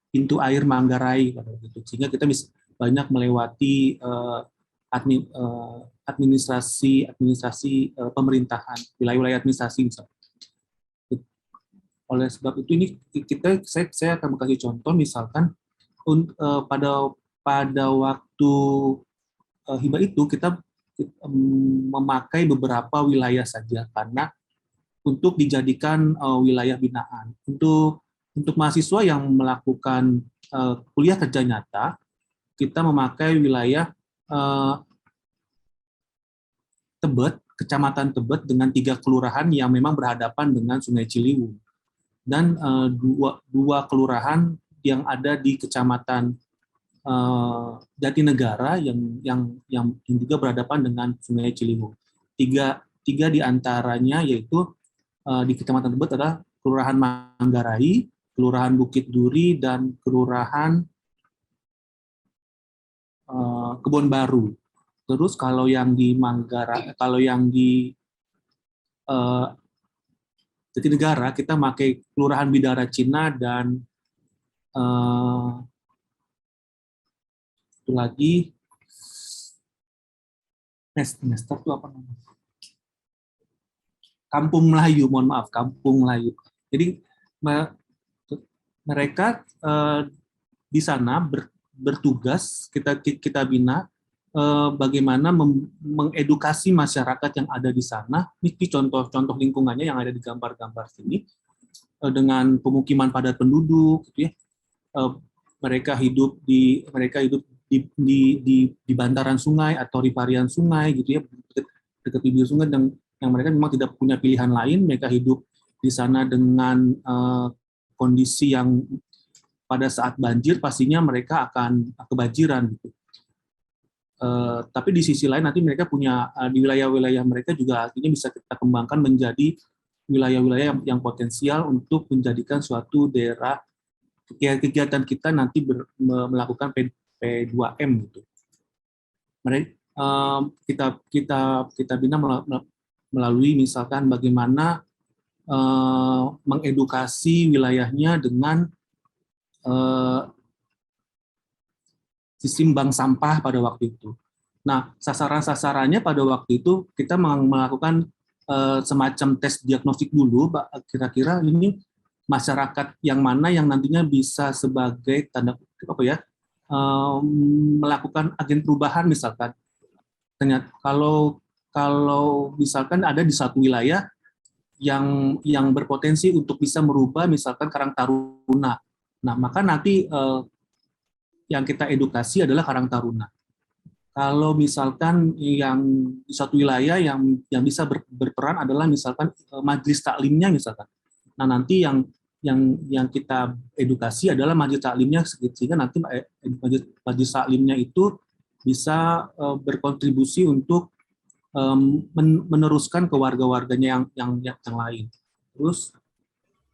pintu air Manggarai pada waktu itu. Sehingga kita bisa banyak melewati administrasi pemerintahan, wilayah-wilayah administrasi misalnya. Oleh sebab itu ini saya akan kasih contoh, misalkan pada waktu hibah itu kita memakai beberapa wilayah saja karena untuk dijadikan wilayah binaan. Untuk mahasiswa yang melakukan kuliah kerja nyata, kita memakai wilayah Tebet, Kecamatan Tebet dengan 3 kelurahan yang memang berhadapan dengan Sungai Ciliwung, dan dua kelurahan yang ada di Kecamatan Jatinegara yang juga berhadapan dengan Sungai Ciliwung. Tiga di antaranya yaitu di Kecamatan Tebet adalah Kelurahan Manggarai, Kelurahan Bukit Duri, dan Kelurahan Kebon Baru. Terus kalau yang di Jatinegara kita pakai Kelurahan Bidara Cina dan itu lagi Nester itu apa namanya? Kampung Melayu, mohon maaf, Kampung Melayu. Jadi mereka di sana bertugas, kita bina bagaimana mengedukasi masyarakat yang ada di sana. Ini contoh lingkungannya yang ada di gambar-gambar sini, dengan pemukiman padat penduduk, gitu ya. Mereka hidup di bantaran sungai atau riparian sungai, gitu ya, dekat bibir sungai, dan yang mereka memang tidak punya pilihan lain. Mereka hidup di sana dengan kondisi yang pada saat banjir pastinya mereka akan kebanjiran, gitu. Tapi di sisi lain nanti mereka punya di wilayah-wilayah mereka juga artinya bisa kita kembangkan menjadi wilayah-wilayah yang potensial untuk menjadikan suatu daerah kegiatan kita nanti melakukan P2M gitu. Kita bina melalui misalkan bagaimana mengedukasi wilayahnya dengan sistem bank sampah pada waktu itu. Nah, sasaran-sasarannya pada waktu itu kita melakukan semacam tes diagnostik dulu, kira-kira ini masyarakat yang mana yang nantinya bisa sebagai tanda kutip melakukan agen perubahan misalkan. Ternyata kalau misalkan ada di satu wilayah yang berpotensi untuk bisa merubah misalkan Karang Taruna. Nah, maka nanti yang kita edukasi adalah Karang Taruna. Kalau misalkan yang di satu wilayah yang bisa berperan adalah misalkan majelis taklimnya misalkan. Nah, nanti yang yang kita edukasi adalah majelis taklimnya, sehingga nanti majelis taklimnya itu bisa berkontribusi untuk meneruskan ke warga-warganya yang lain. Terus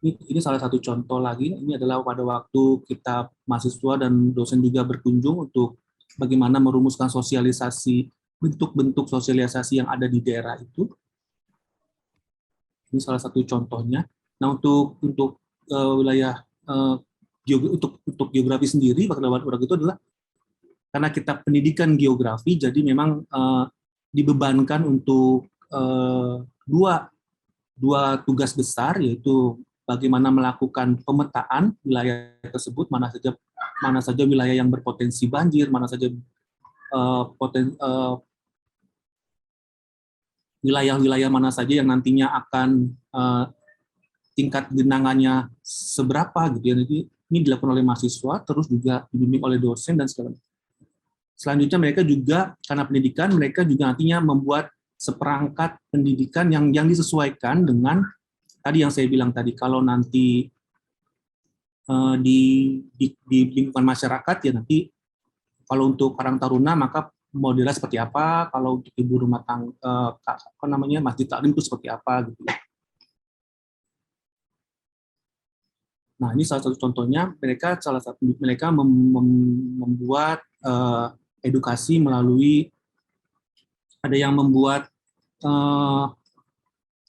ini salah satu contoh lagi, ini adalah pada waktu kita mahasiswa dan dosen juga berkunjung untuk bagaimana merumuskan sosialisasi, bentuk-bentuk sosialisasi yang ada di daerah itu. Ini salah satu contohnya. Nah, untuk wilayah untuk geografi sendiri, Pak Kedawan itu adalah karena kita pendidikan geografi, jadi memang dibebankan untuk dua tugas besar, yaitu bagaimana melakukan pemetaan wilayah tersebut, mana saja wilayah yang berpotensi banjir, mana saja wilayah-wilayah mana saja yang nantinya akan tingkat genangannya seberapa gitu ya. Jadi ini dilakukan oleh mahasiswa, terus juga dibimbing oleh dosen dan segala macam. Selanjutnya mereka juga karena pendidikan, mereka juga nantinya membuat seperangkat pendidikan yang disesuaikan dengan tadi yang saya bilang tadi, kalau nanti di lingkungan masyarakat ya nanti kalau untuk Karang Taruna maka modelnya seperti apa, kalau untuk ibu rumah tangga masjid taklim itu seperti apa gitu ya. Nah, ini salah satu contohnya, mereka membuat edukasi melalui, ada yang membuat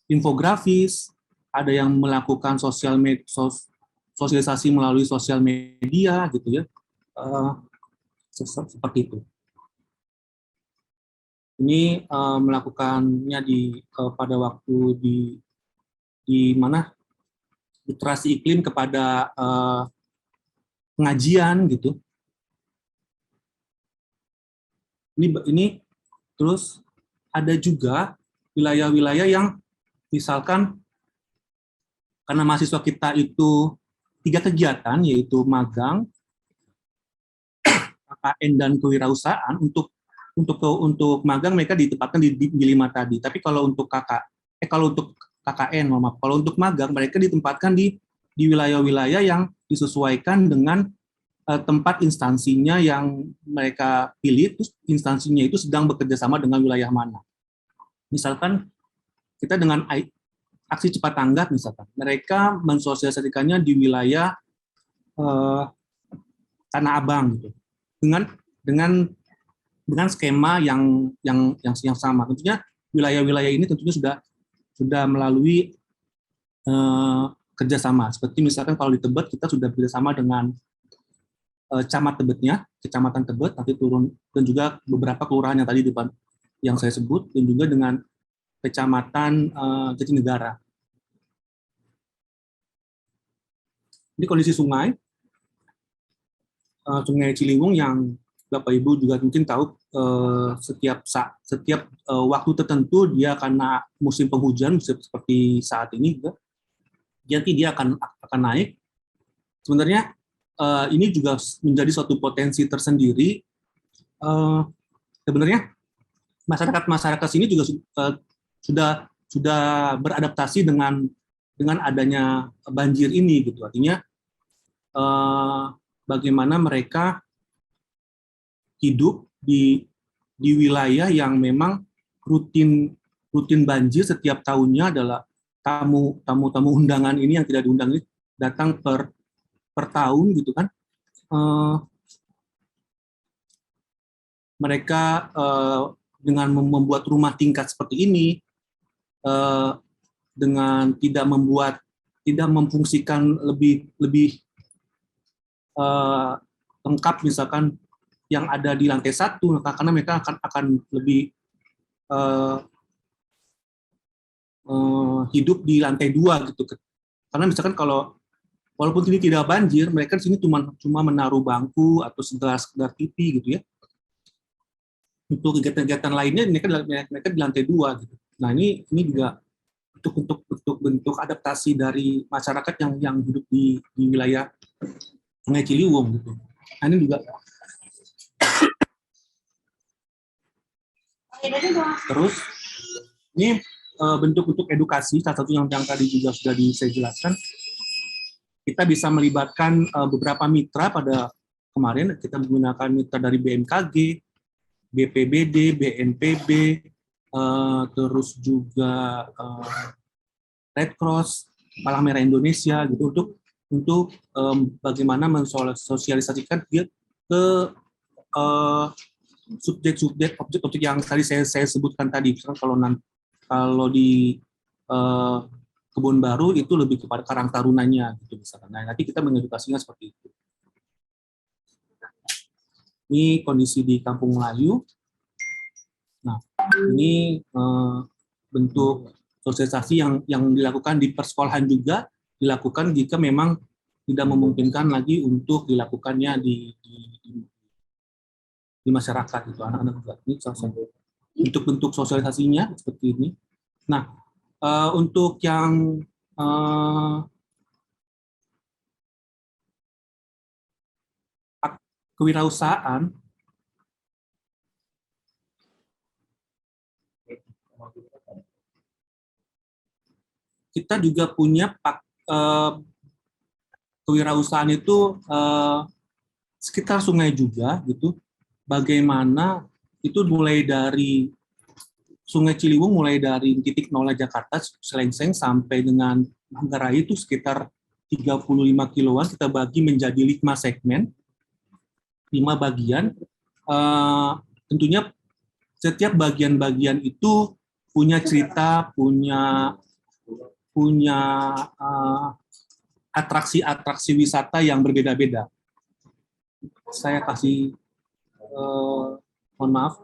infografis, ada yang melakukan sosialisasi melalui sosial media gitu ya, seperti itu. Ini melakukannya pada waktu di mana literasi iklim kepada pengajian gitu. Ini terus ada juga wilayah-wilayah yang misalkan karena mahasiswa kita itu 3 kegiatan, yaitu magang, KKN dan kewirausahaan. Untuk magang mereka ditempatkan di 5 tadi. Tapi kalau untuk KKN, kalau untuk magang mereka ditempatkan di wilayah-wilayah yang disesuaikan dengan tempat instansinya yang mereka pilih, terus instansinya itu sedang bekerja sama dengan wilayah mana. Misalkan kita dengan aksi cepat tanggap, misalkan mereka mensosialisasikannya di wilayah Tanah Abang gitu, dengan skema yang sama. Tentunya wilayah-wilayah ini tentunya sudah melalui kerjasama. Seperti misalkan kalau di Tebet kita sudah bekerjasama dengan Kecamatan Tebet, nanti turun, dan juga beberapa kelurahan yang tadi depan yang saya sebut, dan juga dengan Kecamatan Jatinegara. Ini kondisi sungai Ciliwung yang Bapak Ibu juga mungkin tahu, setiap waktu tertentu dia karena musim penghujan seperti saat ini, jadi dia akan naik. Sebenarnya ini juga menjadi suatu potensi tersendiri. Sebenarnya masyarakat sini juga sudah beradaptasi dengan adanya banjir ini gitu. Artinya bagaimana mereka hidup di wilayah yang memang rutin banjir setiap tahunnya, adalah tamu undangan ini yang tidak diundang ini datang per tahun gitu kan. Mereka dengan membuat rumah tingkat seperti ini, dengan tidak memfungsikan lebih lengkap, misalkan yang ada di lantai 1, karena mereka akan lebih hidup di lantai 2 gitu. Karena misalkan kalau walaupun ini tidak banjir, mereka di sini cuma menaruh bangku atau sekedar TV gitu ya. Untuk kegiatan-kegiatan lainnya mereka di lantai 2 gitu. Nah, ini juga untuk bentuk adaptasi dari masyarakat yang hidup di wilayah Sungai Ciliwung gitu. Nah, ini juga terus ini bentuk-bentuk edukasi, salah satu yang tadi juga sudah saya jelaskan. kita bisa melibatkan beberapa mitra. Pada kemarin kita menggunakan mitra dari BMKG, BPBD, BNPB, terus juga Red Cross, Palang Merah Indonesia gitu untuk bagaimana mensosialisasikan dia ke subjek-subjek, objek-objek yang tadi saya sebutkan tadi. Misalkan kalau di Kebun Baru itu lebih kepada Karang Tarunanya gitu misalkan. Nah, nanti kita mengedukasinya seperti itu. Ini kondisi di Kampung Melayu. Nah, ini bentuk sosialisasi yang dilakukan di persekolahan juga dilakukan jika memang tidak memungkinkan lagi untuk dilakukannya di masyarakat itu anak-anak juga. Ini salah satu bentuk sosialisasinya seperti ini. Nah, untuk yang kewirausahaan, kita juga punya kewirausahaan itu sekitar sungai juga gitu. Bagaimana itu mulai dari Sungai Ciliwung, mulai dari titik nolnya Jakarta, Selengseng sampai dengan Manggarai itu sekitar 35 kiloan, kita bagi menjadi 5 segmen, 5 bagian. Tentunya setiap bagian-bagian itu punya cerita, punya atraksi-atraksi wisata yang berbeda-beda. Saya kasih, mohon maaf.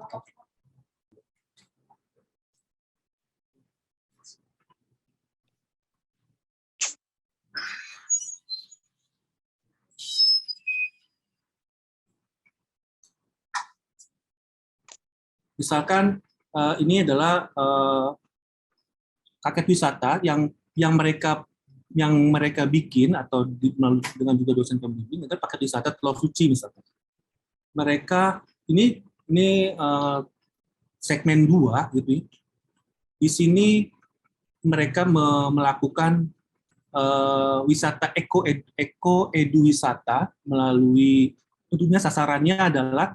Misalkan ini adalah paket wisata yang mereka bikin atau dengan juga dosen pembimbing, itu paket wisata Telur Suci misalkan. Mereka ini segmen 2 gitu. Di sini mereka melakukan wisata eco edu wisata melalui, tentunya sasarannya adalah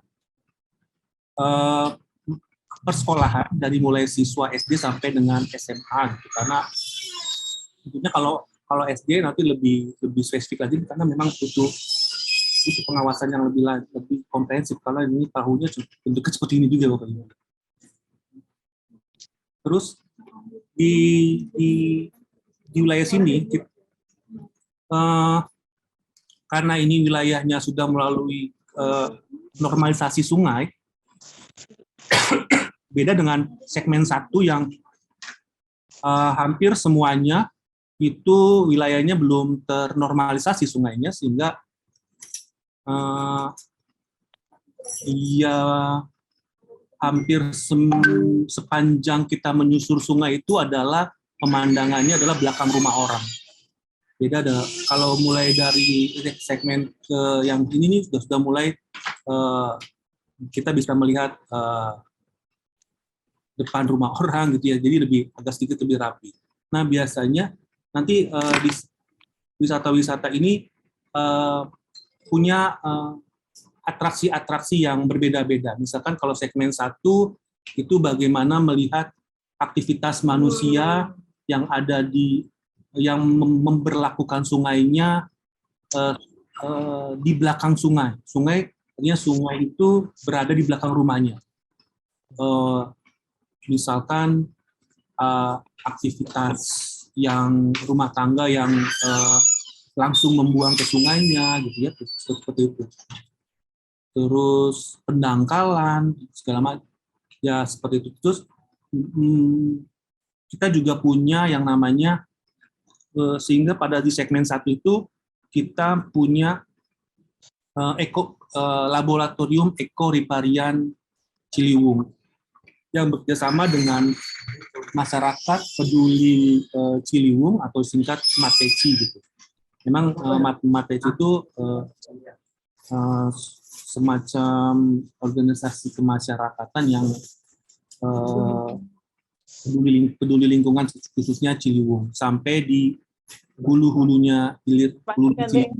persekolahan dari mulai siswa SD sampai dengan SMA gitu. Karena tentunya kalau SD nanti lebih spesifik lagi karena memang butuh pengawasan yang lebih komprehensif karena ini tahunya bentuknya seperti ini juga pokoknya. Terus di wilayah sini karena ini wilayahnya sudah melalui normalisasi sungai, beda dengan segmen 1 yang hampir semuanya itu wilayahnya belum ternormalisasi sungainya, sehingga hampir sepanjang kita menyusur sungai itu adalah pemandangannya adalah belakang rumah orang. Beda kalau mulai dari segmen ke yang ini nih sudah mulai kita bisa melihat depan rumah orang gitu ya, jadi agak sedikit lebih rapi. Nah, biasanya nanti di wisata-wisata ini punya atraksi-atraksi yang berbeda-beda. Misalkan kalau segmen 1 itu bagaimana melihat aktivitas manusia yang ada yang memberlakukan sungainya di belakang sungai. Artinya sungai itu berada di belakang rumahnya. Misalkan aktivitas yang rumah tangga yang langsung membuang ke sungainya gitu ya, seperti itu. Terus pendangkalan segala macam ya seperti itu. Terus kita juga punya yang namanya sehingga pada di segmen 1 itu kita punya laboratorium Eko Riparian Ciliwung yang bekerjasama dengan masyarakat peduli Ciliwung atau singkat MATECI gitu. Memang MATECI itu semacam organisasi kemasyarakatan yang peduli lingkungan khususnya Ciliwung. Sampai di hulu-hulunya hilir, hulu Kan, kecil.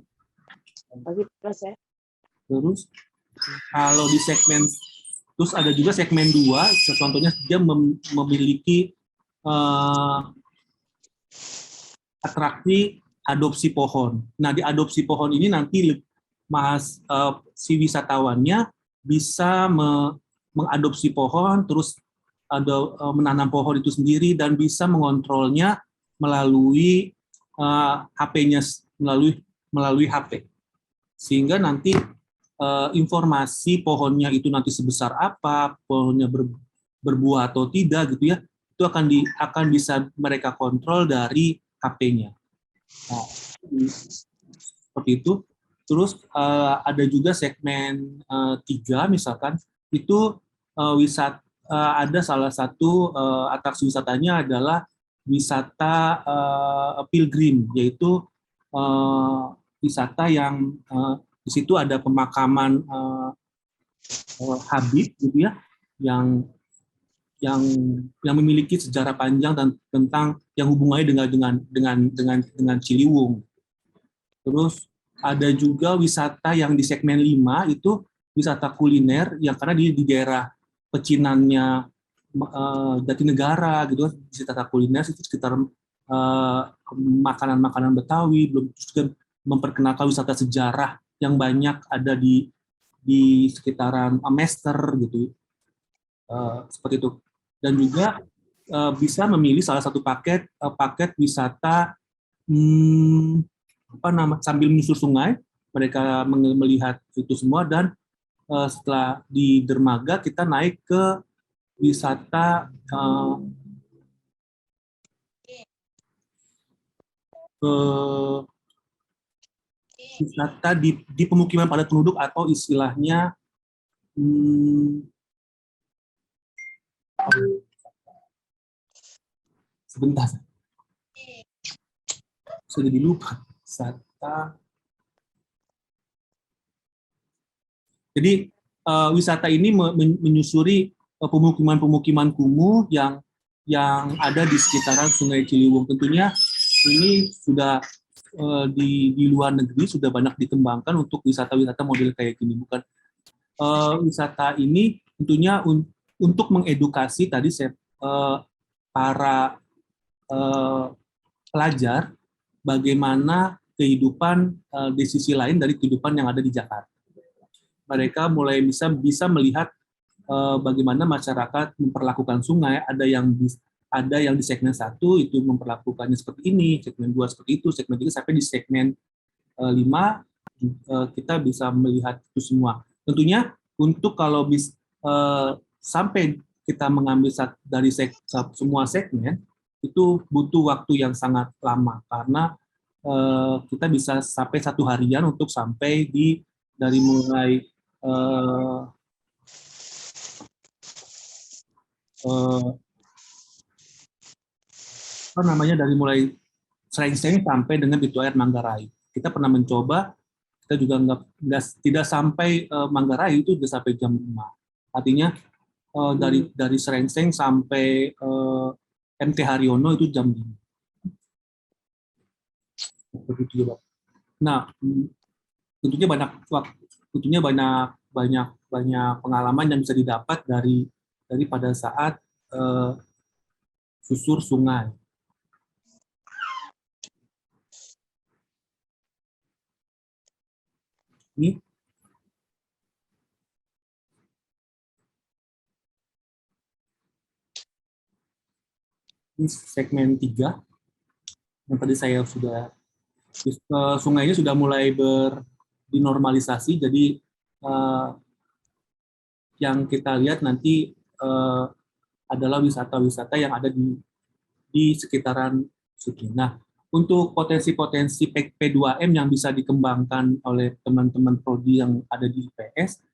Bagi plus ya. Terus kalau di segmen, terus ada juga segmen 2, contohnya dia memiliki atraksi adopsi pohon. Nah, di adopsi pohon ini nanti si wisatawannya bisa mengadopsi pohon, terus ada menanam pohon itu sendiri dan bisa mengontrolnya melalui HP-nya, melalui HP. Sehingga nanti informasi pohonnya itu nanti sebesar apa, pohonnya berbuah atau tidak gitu ya, itu akan bisa mereka kontrol dari HP-nya. Nah, seperti itu. Terus ada juga segmen 3 misalkan, itu ada salah satu atraksi wisatanya adalah wisata pilgrim, yaitu wisata yang di situ ada pemakaman Habib gitu ya, yang memiliki sejarah panjang dan tentang yang hubungannya dengan Ciliwung. Terus ada juga wisata yang di segmen 5 itu wisata kuliner yang karena di daerah pecinannya Jatinegara gitu, wisata kuliner itu sekitar makanan-makanan Betawi, belum juga memperkenalkan wisata sejarah yang banyak ada di sekitaran Mester gitu, seperti itu. Dan juga bisa memilih salah satu paket wisata sambil menyusur sungai, mereka melihat itu semua, dan setelah di dermaga kita naik ke wisata wisata di pemukiman padat penduduk atau istilahnya sebentar, sudah jadi lupa. Jadi wisata ini menyusuri pemukiman-pemukiman kumuh yang ada di sekitaran Sungai Ciliwung. Tentunya ini sudah di luar negeri sudah banyak dikembangkan untuk wisata-wisata model kayak gini. Bukan wisata ini tentunya untuk mengedukasi tadi para pelajar bagaimana kehidupan di sisi lain dari kehidupan yang ada di Jakarta. Mereka mulai bisa melihat bagaimana masyarakat memperlakukan sungai. Ada yang di segmen 1 itu memperlakukannya seperti ini, segmen 2 seperti itu, segmen 3 sampai di segmen 5 kita bisa melihat itu semua. Tentunya untuk kalau sampai kita mengambil dari semua segmen itu butuh waktu yang sangat lama, karena kita bisa sampai 1 harian untuk sampai dari mulai dari mulai Srengseng sampai dengan Pintu Air Manggarai. Kita pernah mencoba, kita juga tidak sampai Manggarai itu sudah sampai jam 5. Artinya dari Srengseng sampai MT Haryono itu jam 5. Begitu ya, Pak. Nah, tentunya banyak pengalaman yang bisa didapat dari pada saat susur sungai. Ini segmen 3 yang tadi saya sudah, sungainya sudah mulai dinormalisasi, jadi yang kita lihat nanti adalah wisata-wisata yang ada di sekitaran situ. Nah, untuk potensi-potensi P2M yang bisa dikembangkan oleh teman-teman prodi yang ada di IPS,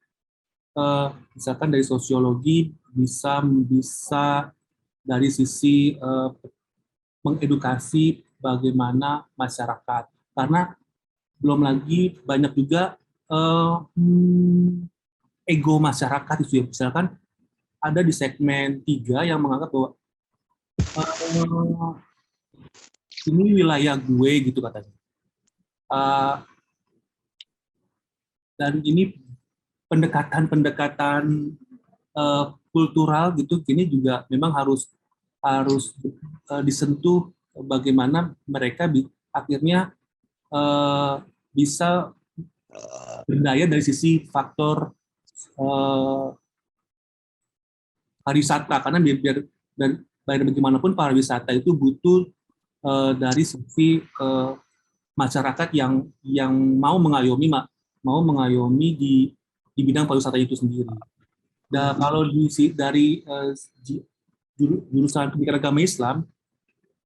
misalkan dari sosiologi bisa dari sisi mengedukasi bagaimana masyarakat, karena belum lagi banyak juga ego masyarakat itu ya. Misalkan ada di segmen 3 yang menganggap bahwa ini wilayah gue gitu katanya. Dan ini pendekatan kultural gitu, kini juga memang harus disentuh bagaimana mereka akhirnya bisa berdaya dari sisi faktor pariwisata, karena biar bagaimanapun pariwisata itu butuh dari sisi masyarakat yang mau mengayomi di bidang pariwisata itu sendiri. Dan kalau dari jurusan pendidikan agama Islam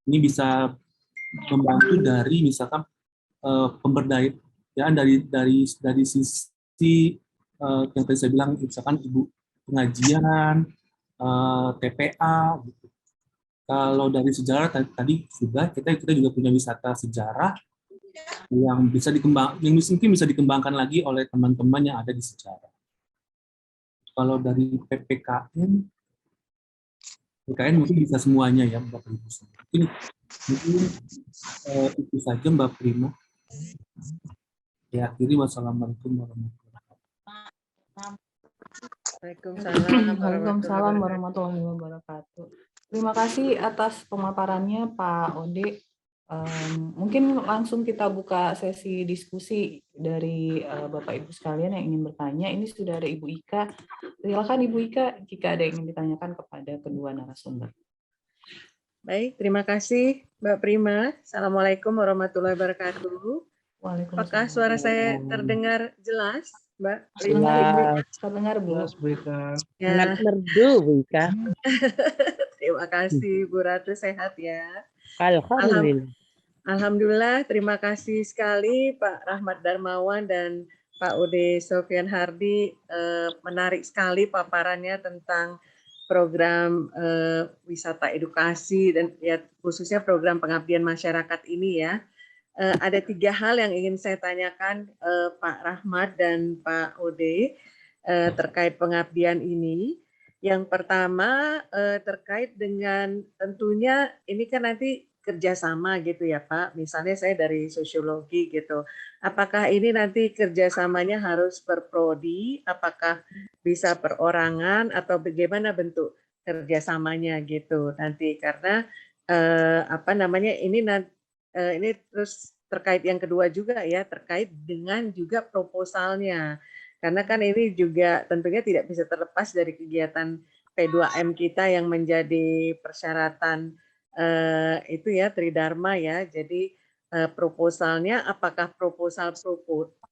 ini bisa membantu dari misalkan pemberdayaan dari sisi yang tadi saya bilang, misalkan ibu pengajian, TPA. Gitu. Kalau dari sejarah tadi sudah kita juga punya wisata sejarah yang mungkin bisa dikembangkan lagi oleh teman-teman yang ada di sejarah. Kalau dari PPKN mungkin bisa semuanya ya Bapak Ibu. Mungkin itu saja Mbak Prima. Ya, akhiri wassalamualaikum warahmatullahi wabarakatuh. Waalaikumsalam warahmatullahi wabarakatuh. Terima kasih atas pemaparannya Pak Ode. Mungkin langsung kita buka sesi diskusi dari Bapak Ibu sekalian yang ingin bertanya. Ini sudah ada Ibu Ika. Silakan Ibu Ika jika ada yang ingin ditanyakan kepada kedua narasumber. Baik, terima kasih Mbak Prima. Assalamualaikum warahmatullahi wabarakatuh. Waalaikumsalam. Apakah suara saya terdengar jelas, Mbak Prima? Terdengar Bu. Jelas, Bu Ika. Ya. merdu, Bu Ika. Terima kasih Bu Ratu, sehat ya. Alhamdulillah. Alhamdulillah, terima kasih sekali Pak Rahmat Darmawan dan Pak Ode Sofyan Hardi. Menarik sekali paparannya tentang program wisata edukasi dan ya khususnya program pengabdian masyarakat ini ya. Ada 3 hal yang ingin saya tanyakan Pak Rahmat dan Pak Ode terkait pengabdian ini. Yang pertama terkait dengan tentunya ini kan nanti kerjasama gitu ya Pak. Misalnya saya dari sosiologi gitu. Apakah ini nanti kerjasamanya harus per prodi? Apakah bisa perorangan atau bagaimana bentuk kerjasamanya gitu nanti? Karena ini terus terkait yang kedua juga ya, terkait dengan juga proposalnya. Karena kan ini juga tentunya tidak bisa terlepas dari kegiatan P2M kita yang menjadi persyaratan itu ya Tridharma ya. Jadi proposalnya apakah proposal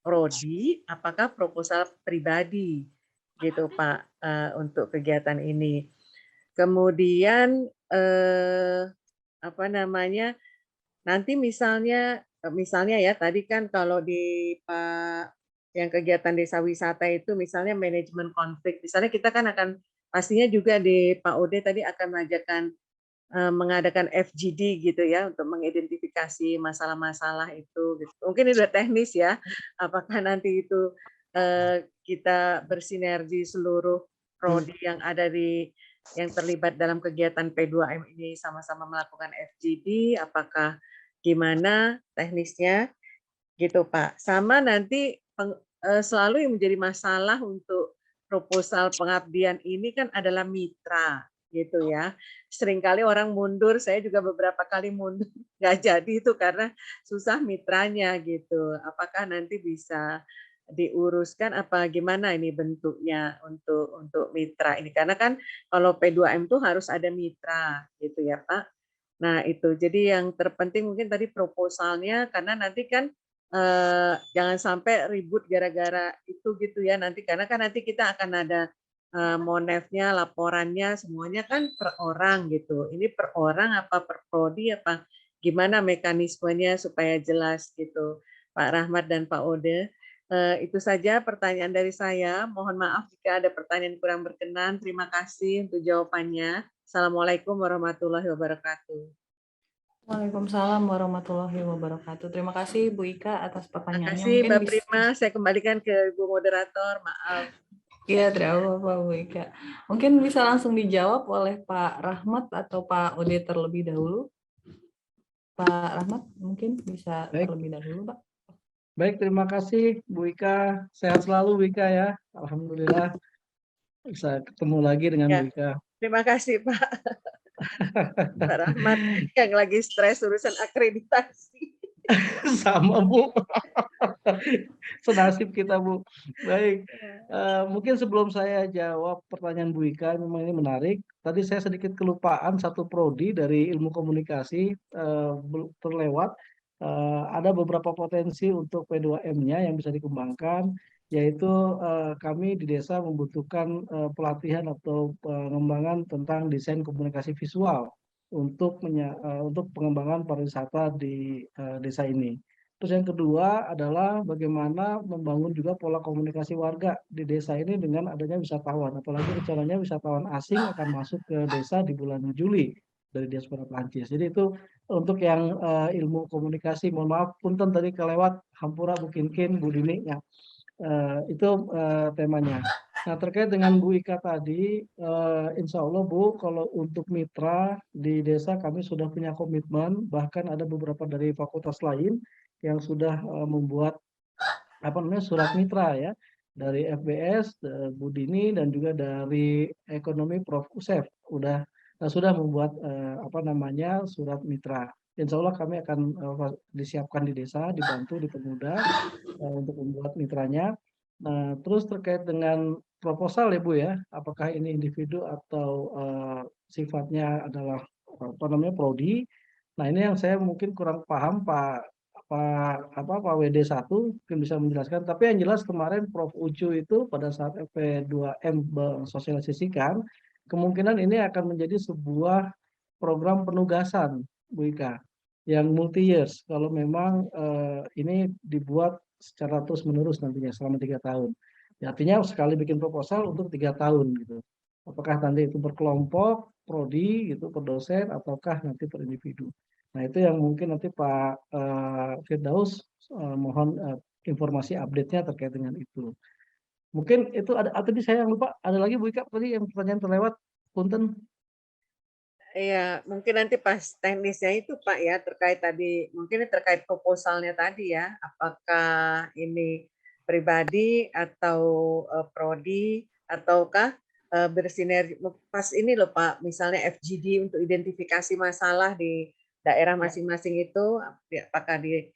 prodi, apakah proposal pribadi gitu Pak untuk kegiatan ini. Kemudian nanti misalnya ya tadi kan kalau di Pak yang kegiatan desa wisata itu misalnya manajemen konflik, misalnya kita kan akan pastinya juga di Pak Ode tadi akan mengadakan FGD gitu ya untuk mengidentifikasi masalah-masalah itu. Gitu. Mungkin ini udah teknis ya, apakah nanti itu kita bersinergi seluruh prodi yang ada yang terlibat dalam kegiatan P2M ini sama-sama melakukan FGD, apakah gimana teknisnya gitu Pak. Sama nanti selalu yang menjadi masalah untuk proposal pengabdian ini kan adalah mitra gitu ya. Seringkali orang mundur, saya juga beberapa kali mundur nggak jadi itu karena susah mitranya gitu. Apakah nanti bisa diuruskan apa gimana ini bentuknya untuk mitra ini, karena kan kalau P2M itu harus ada mitra gitu ya Pak. Nah itu jadi yang terpenting mungkin tadi proposalnya, karena nanti kan jangan sampai ribut gara-gara itu gitu ya nanti, karena kan nanti kita akan ada monefnya, laporannya semuanya kan per orang gitu. Ini per orang apa per prodi apa gimana mekanismenya supaya jelas gitu Pak Rahmat dan Pak Ode. Itu saja pertanyaan dari saya. Mohon maaf jika ada pertanyaan kurang berkenan. Terima kasih untuk jawabannya. Assalamualaikum warahmatullahi wabarakatuh. Waalaikumsalam warahmatullahi wabarakatuh. Terima kasih Bu Ika atas pertanyaannya. Terima kasih Mbak Prima. Saya kembalikan ke Ibu Moderator. Maaf. Iya, tidak apa-apa Bu Ika. Mungkin bisa langsung dijawab oleh Pak Rahmat atau Pak Ode terlebih dahulu. Pak Rahmat mungkin bisa Baik. terlebih dahulu, Pak. Baik, terima kasih Bu Ika. Sehat selalu Bu Ika ya. Alhamdulillah bisa ketemu lagi dengan Ya. Bu Ika. Terima kasih Pak. Pak Rahmat yang lagi stres urusan akreditasi. Sama Bu. Senasib kita Bu. Baik. Mungkin sebelum saya jawab pertanyaan Bu Ika, memang ini menarik. Tadi saya sedikit kelupaan satu prodi dari ilmu komunikasi terlewat. Ada beberapa potensi untuk P2M-nya yang bisa dikembangkan, yaitu kami di desa membutuhkan pelatihan atau pengembangan tentang desain komunikasi visual untuk pengembangan pariwisata di desa ini. Terus yang kedua adalah bagaimana membangun juga pola komunikasi warga di desa ini dengan adanya wisatawan. Apalagi rencananya wisatawan asing akan masuk ke desa di bulan Juli dari diaspora Prancis. Jadi itu untuk yang ilmu komunikasi. Mohon maaf, punten tadi kelewat, hampura Bu Kinkin, Bu Dini ya. Itu temanya. Nah, terkait dengan Bu Ika tadi, insya Allah Bu, kalau untuk mitra di desa kami sudah punya komitmen, bahkan ada beberapa dari fakultas lain yang sudah membuat surat mitra ya, dari FBS, Bu Dini, dan juga dari ekonomi Prof. Usef sudah membuat surat mitra. Insya Allah kami akan disiapkan di desa, dibantu, dipermudah untuk membuat mitranya. Nah, terus terkait dengan proposal ya Bu ya, apakah ini individu atau sifatnya adalah prodi. Nah, ini yang saya mungkin kurang paham Pak WD1 mungkin bisa menjelaskan. Tapi yang jelas kemarin Prof. Ucu itu pada saat FP2M mensosialisasikan, kemungkinan ini akan menjadi sebuah program penugasan Bu Ika yang multi years kalau memang ini dibuat secara terus menerus nantinya selama 3 tahun. Ya, artinya sekali bikin proposal untuk 3 tahun gitu. Apakah nanti itu berkelompok, prodi gitu, per dosen, ataukah nanti per individu. Nah, itu yang mungkin nanti Pak Firdaus mohon informasi update-nya terkait dengan itu. Mungkin itu ada, tadi saya yang lupa, ada lagi Bu Ika tadi yang pertanyaan terlewat, punten. Iya, mungkin nanti pas teknisnya itu Pak ya, terkait tadi, mungkin terkait proposalnya tadi ya, apakah ini pribadi atau prodi, ataukah bersinergi, pas ini loh Pak, misalnya FGD untuk identifikasi masalah di daerah masing-masing itu, apakah di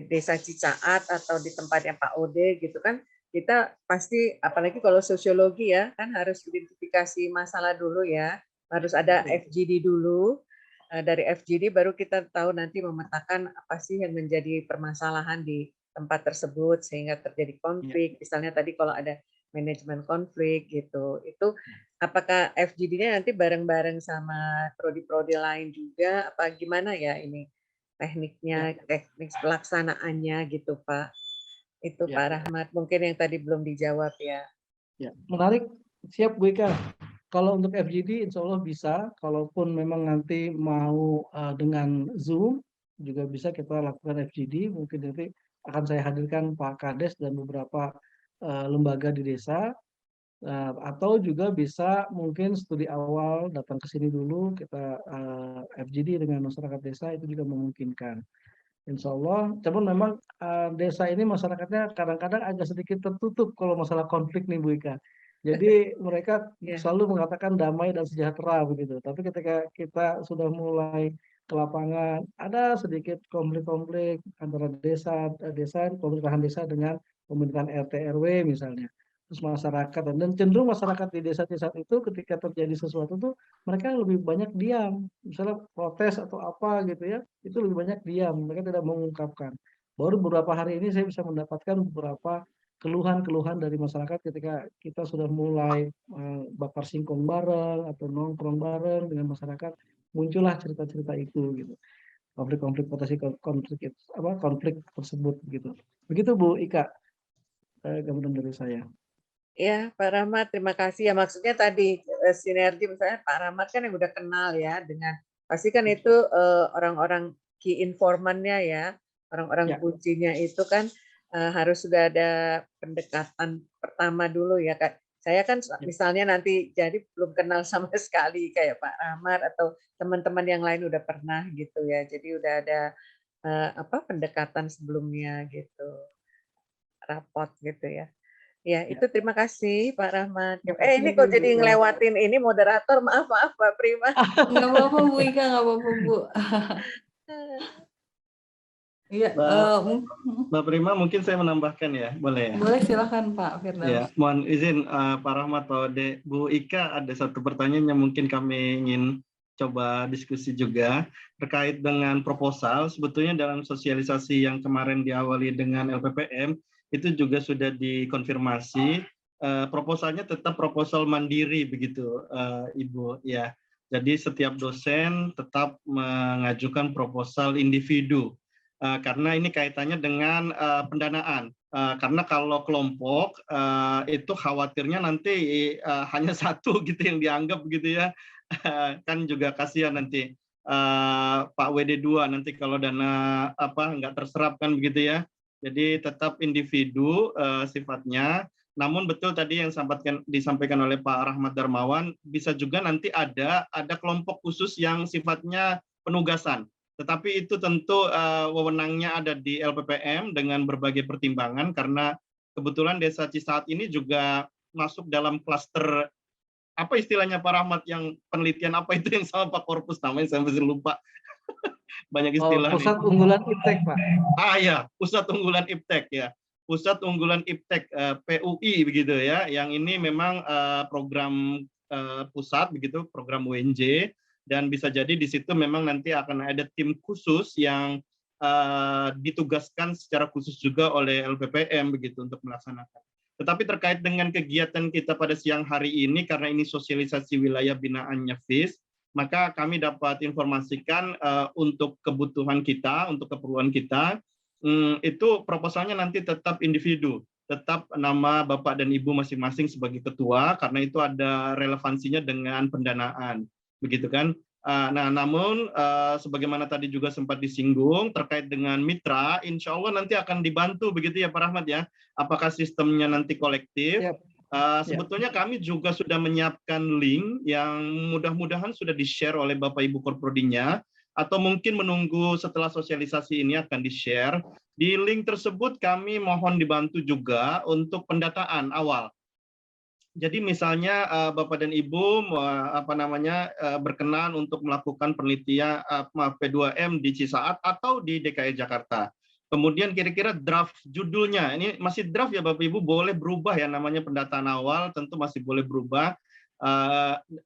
desa Cicaat atau di tempatnya Pak Ode gitu kan, kita pasti, apalagi kalau sosiologi ya, kan harus identifikasi masalah dulu ya, harus ada FGD dulu. Dari FGD baru kita tahu nanti memetakan apa sih yang menjadi permasalahan di tempat tersebut sehingga terjadi konflik. Misalnya tadi kalau ada manajemen konflik gitu, itu apakah FGD-nya nanti bareng-bareng sama prodi-prodi lain juga? Apa gimana ya ini tekniknya, teknik pelaksanaannya gitu Pak? Itu Pak Rahmat, mungkin yang tadi belum dijawab ya. Ya, menarik. Siap Bu Ika. Kalau untuk FGD insya Allah bisa, kalaupun memang nanti mau dengan Zoom, juga bisa kita lakukan FGD, mungkin nanti akan saya hadirkan Pak Kades dan beberapa lembaga di desa, atau juga bisa mungkin studi awal datang ke sini dulu, kita FGD dengan masyarakat desa, itu juga memungkinkan. Insya Allah, cuman memang desa ini masyarakatnya kadang-kadang agak sedikit tertutup kalau masalah konflik nih Bu Ika. Jadi mereka selalu mengatakan damai dan sejahtera begitu. Tapi ketika kita sudah mulai ke lapangan, ada sedikit konflik-konflik antara desa, pemerintahan desa dengan pemerintahan RT RW misalnya. Terus masyarakat dan cenderung masyarakat di desa-desa itu ketika terjadi sesuatu tuh mereka lebih banyak diam, misalnya protes atau apa gitu ya, itu lebih banyak diam, mereka tidak mengungkapkan. Baru beberapa hari ini saya bisa mendapatkan beberapa keluhan-keluhan dari masyarakat ketika kita sudah mulai bakar singkong bareng atau nongkrong bareng dengan masyarakat, muncullah cerita-cerita itu gitu. Konflik-konflik konflik tersebut gitu. Begitu Bu Ika, gambaran dari saya. Ya, Pak Rahmat, terima kasih. Ya, maksudnya tadi sinergi, misalnya Pak Rahmat kan yang udah kenal ya dengan, pasti kan itu orang-orang key informannya ya, orang-orang kuncinya itu kan harus sudah ada pendekatan pertama dulu ya, Kak. Saya kan misalnya nanti jadi belum kenal sama sekali kayak Pak Rahmat atau teman-teman yang lain udah pernah gitu ya. Jadi udah ada pendekatan sebelumnya gitu, raport gitu ya. Ya, itu terima kasih Pak Rahmat. Ini kok jadi ngelewatin ini moderator, maaf Pak Prima. Nggak apa-apa Bu Ika, nggak apa-apa Bu. Iya, Mbak Prima, mungkin saya menambahkan ya, boleh ya? boleh silakan Pak Firdaus. Ya, mohon izin Pak Rahmat, Pak Ode, Bu Ika, ada satu pertanyaan yang mungkin kami ingin coba diskusi juga terkait dengan proposal. Sebetulnya dalam sosialisasi yang kemarin diawali dengan LPPM itu juga sudah dikonfirmasi. Proposalnya tetap proposal mandiri begitu, Ibu. Ya, jadi setiap dosen tetap mengajukan proposal individu. Karena ini kaitannya dengan pendanaan. Karena kalau kelompok itu khawatirnya nanti hanya satu gitu yang dianggap gitu ya, kan juga kasihan nanti Pak WD2 nanti kalau dana nggak terserap kan begitu ya. Jadi tetap individu sifatnya. Namun betul tadi yang disampaikan oleh Pak Rahmat Darmawan, bisa juga nanti ada kelompok khusus yang sifatnya penugasan. Tetapi itu tentu wewenangnya ada di LPPM dengan berbagai pertimbangan karena kebetulan Desa Cisaat ini juga masuk dalam klaster apa istilahnya Pak Rahmat yang penelitian apa itu yang sama Pak Korpus namanya saya masih lupa. Banyak istilah. Pusat Unggulan Iptek Pak. Ya, Pusat Unggulan Iptek ya. Pusat Unggulan Iptek PUI begitu ya. Yang ini memang program pusat begitu, program UNJ. Dan bisa jadi di situ memang nanti akan ada tim khusus yang ditugaskan secara khusus juga oleh LPPM begitu untuk melaksanakan. Tetapi terkait dengan kegiatan kita pada siang hari ini, karena ini sosialisasi wilayah binaannya FIS, maka kami dapat informasikan untuk kebutuhan kita, untuk keperluan kita, itu proposalnya nanti tetap individu, tetap nama Bapak dan Ibu masing-masing sebagai ketua, karena itu ada relevansinya dengan pendanaan. Begitu kan? Nah, namun sebagaimana tadi juga sempat disinggung terkait dengan mitra, insya Allah nanti akan dibantu begitu ya Pak Rahmat ya. Apakah sistemnya nanti kolektif? Yep. Sebetulnya kami juga sudah menyiapkan link yang mudah-mudahan sudah di-share oleh Bapak Ibu Korprodinya, atau mungkin menunggu setelah sosialisasi ini akan di-share. Di link tersebut kami mohon dibantu juga untuk pendataan awal. Jadi misalnya Bapak dan Ibu berkenan untuk melakukan penelitian P2M di Cisaat atau di DKI Jakarta. Kemudian kira-kira draft judulnya, ini masih draft ya Bapak Ibu, boleh berubah ya, namanya pendataan awal tentu masih boleh berubah.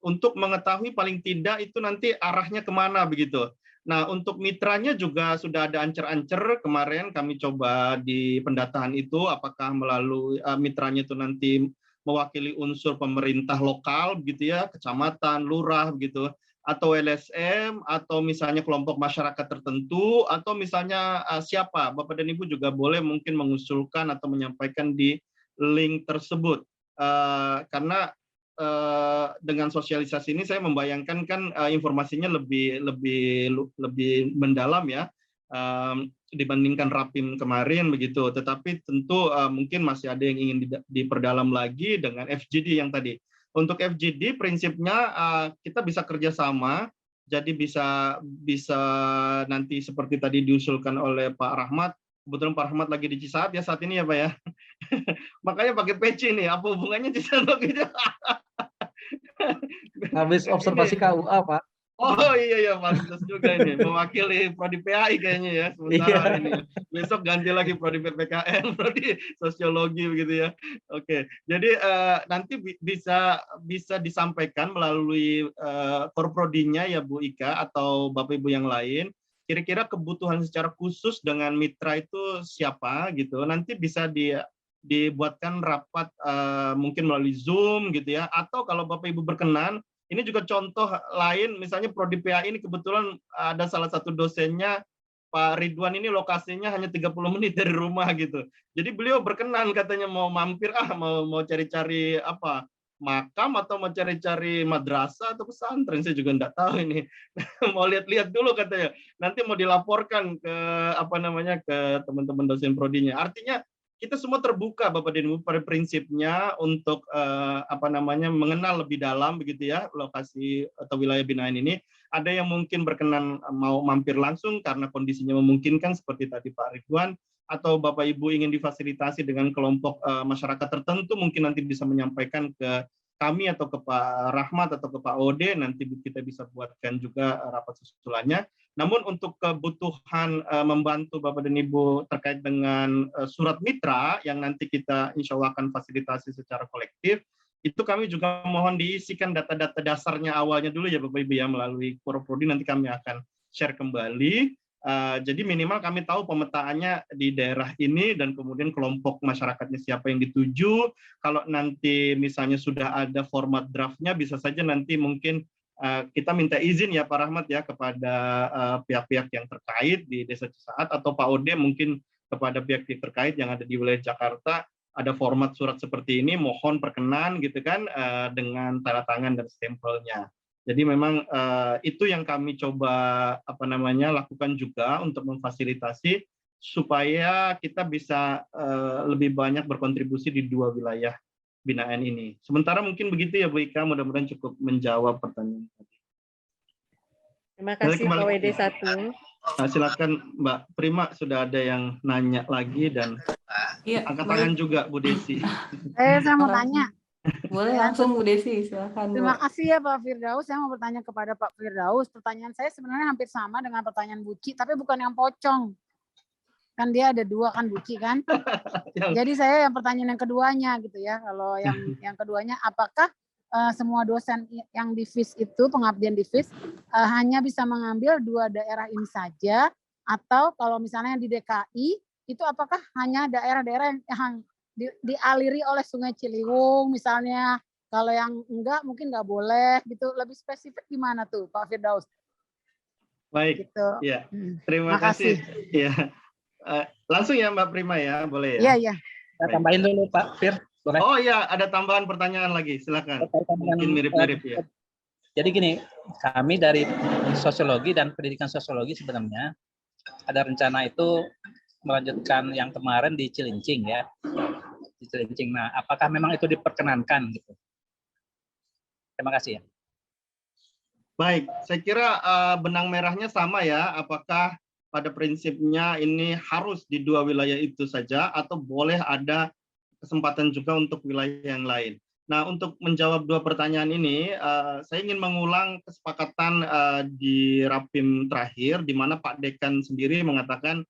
Untuk mengetahui paling tidak itu nanti arahnya kemana begitu. Nah, untuk mitranya juga sudah ada ancer-ancer, kemarin kami coba di pendataan itu, apakah melalui mitranya itu nanti mewakili unsur pemerintah lokal begitu ya, kecamatan, lurah begitu, atau LSM, atau misalnya kelompok masyarakat tertentu, atau misalnya siapa, Bapak dan Ibu juga boleh mungkin mengusulkan atau menyampaikan di link tersebut. Karena dengan sosialisasi ini saya membayangkan kan informasinya lebih mendalam ya, dibandingkan Rapim kemarin begitu, tetapi tentu mungkin masih ada yang ingin diperdalam lagi dengan FGD yang tadi. Untuk FGD prinsipnya kita bisa kerjasama, jadi bisa nanti seperti tadi diusulkan oleh Pak Rahmat. Kebetulan Pak Rahmat lagi di Cisaat ya saat ini ya Pak ya. Makanya pakai PC nih, apa hubungannya Cisaat gitu? Habis observasi KUA Pak. Oh iya pantas juga ini mewakili prodi PAI kayaknya ya sementara ini. Besok ganti lagi prodi PPKN, prodi sosiologi begitu ya. Oke, jadi nanti bisa disampaikan melalui korprodinya ya Bu Ika atau Bapak Ibu yang lain. Kira-kira kebutuhan secara khusus dengan mitra itu siapa gitu. Nanti bisa dibuatkan rapat mungkin melalui Zoom gitu ya. Atau kalau Bapak Ibu berkenan, ini juga contoh lain, misalnya prodi PAI ini kebetulan ada salah satu dosennya, Pak Ridwan ini lokasinya hanya 30 menit dari rumah gitu. Jadi beliau berkenan katanya mau mampir, mau cari-cari apa, makam atau mau cari-cari madrasah atau pesantren, saya juga enggak tahu ini. Mau lihat-lihat dulu katanya. Nanti mau dilaporkan ke ke teman-teman dosen prodinya. Artinya kita semua terbuka Bapak dan Ibu pada prinsipnya untuk mengenal lebih dalam begitu ya lokasi atau wilayah binaan ini. Ada yang mungkin berkenan mau mampir langsung karena kondisinya memungkinkan seperti tadi Pak Ridwan, atau Bapak Ibu ingin difasilitasi dengan kelompok masyarakat tertentu, mungkin nanti bisa menyampaikan ke kami atau ke Pak Rahmat atau ke Pak Ode, nanti kita bisa buatkan juga rapat susulannya. Namun untuk kebutuhan membantu Bapak dan Ibu terkait dengan surat mitra yang nanti kita insya Allah akan fasilitasi secara kolektif, itu kami juga mohon diisikan data-data dasarnya awalnya dulu ya Bapak Ibu ya, melalui Prodi nanti kami akan share kembali. Jadi minimal kami tahu pemetaannya di daerah ini dan kemudian kelompok masyarakatnya siapa yang dituju. Kalau nanti misalnya sudah ada format draftnya, bisa saja nanti mungkin kita minta izin ya Pak Rahmat ya kepada pihak-pihak yang terkait di Desa Cisaat, atau Pak Ode mungkin kepada pihak-pihak terkait yang ada di wilayah Jakarta, ada format surat seperti ini, mohon perkenan gitu kan, dengan tanda tangan dan stempelnya. Jadi memang itu yang kami coba lakukan juga untuk memfasilitasi supaya kita bisa lebih banyak berkontribusi di dua wilayah binaan ini. Sementara mungkin begitu ya Bu Ika, mudah-mudahan cukup menjawab pertanyaan tadi. Terima kasih Pak WD1. Silakan Mbak Prima, sudah ada yang nanya lagi dan angkat tangan juga Bu Desi. Saya mau tanya. Boleh langsung Bu Desi, silakan. Terima kasih ya Pak Firdaus. Saya mau bertanya kepada Pak Firdaus. Pertanyaan saya sebenarnya hampir sama dengan pertanyaan Buci, tapi bukan yang pocong. Kan dia ada dua kan Buci kan. Jadi saya yang pertanyaan yang keduanya gitu ya. Kalau yang keduanya, apakah semua dosen yang di FIS itu, pengabdian di FIS, hanya bisa mengambil dua daerah ini saja, atau kalau misalnya di DKI itu apakah hanya daerah-daerah yang dialiri oleh Sungai Ciliwung misalnya, kalau yang enggak mungkin nggak boleh gitu, lebih spesifik gimana tuh Pak Firdaus? Baik, gitu. Ya, terima kasih. Ya, langsung ya Mbak Prima ya, boleh ya? Iya. Saya tambahin dulu Pak Fir, boleh? Oh ya, ada tambahan pertanyaan lagi, silakan. Mungkin mirip-mirip ya. Jadi gini, kami dari sosiologi dan pendidikan sosiologi sebenarnya ada rencana itu melanjutkan yang kemarin di Cilincing ya, di Cilincing. Nah, apakah memang itu diperkenankan gitu? Terima kasih ya. Baik, saya kira benang merahnya sama ya. Apakah pada prinsipnya ini harus di dua wilayah itu saja atau boleh ada kesempatan juga untuk wilayah yang lain? Nah, untuk menjawab dua pertanyaan ini, saya ingin mengulang kesepakatan di Rapim terakhir, di mana Pak Dekan sendiri mengatakan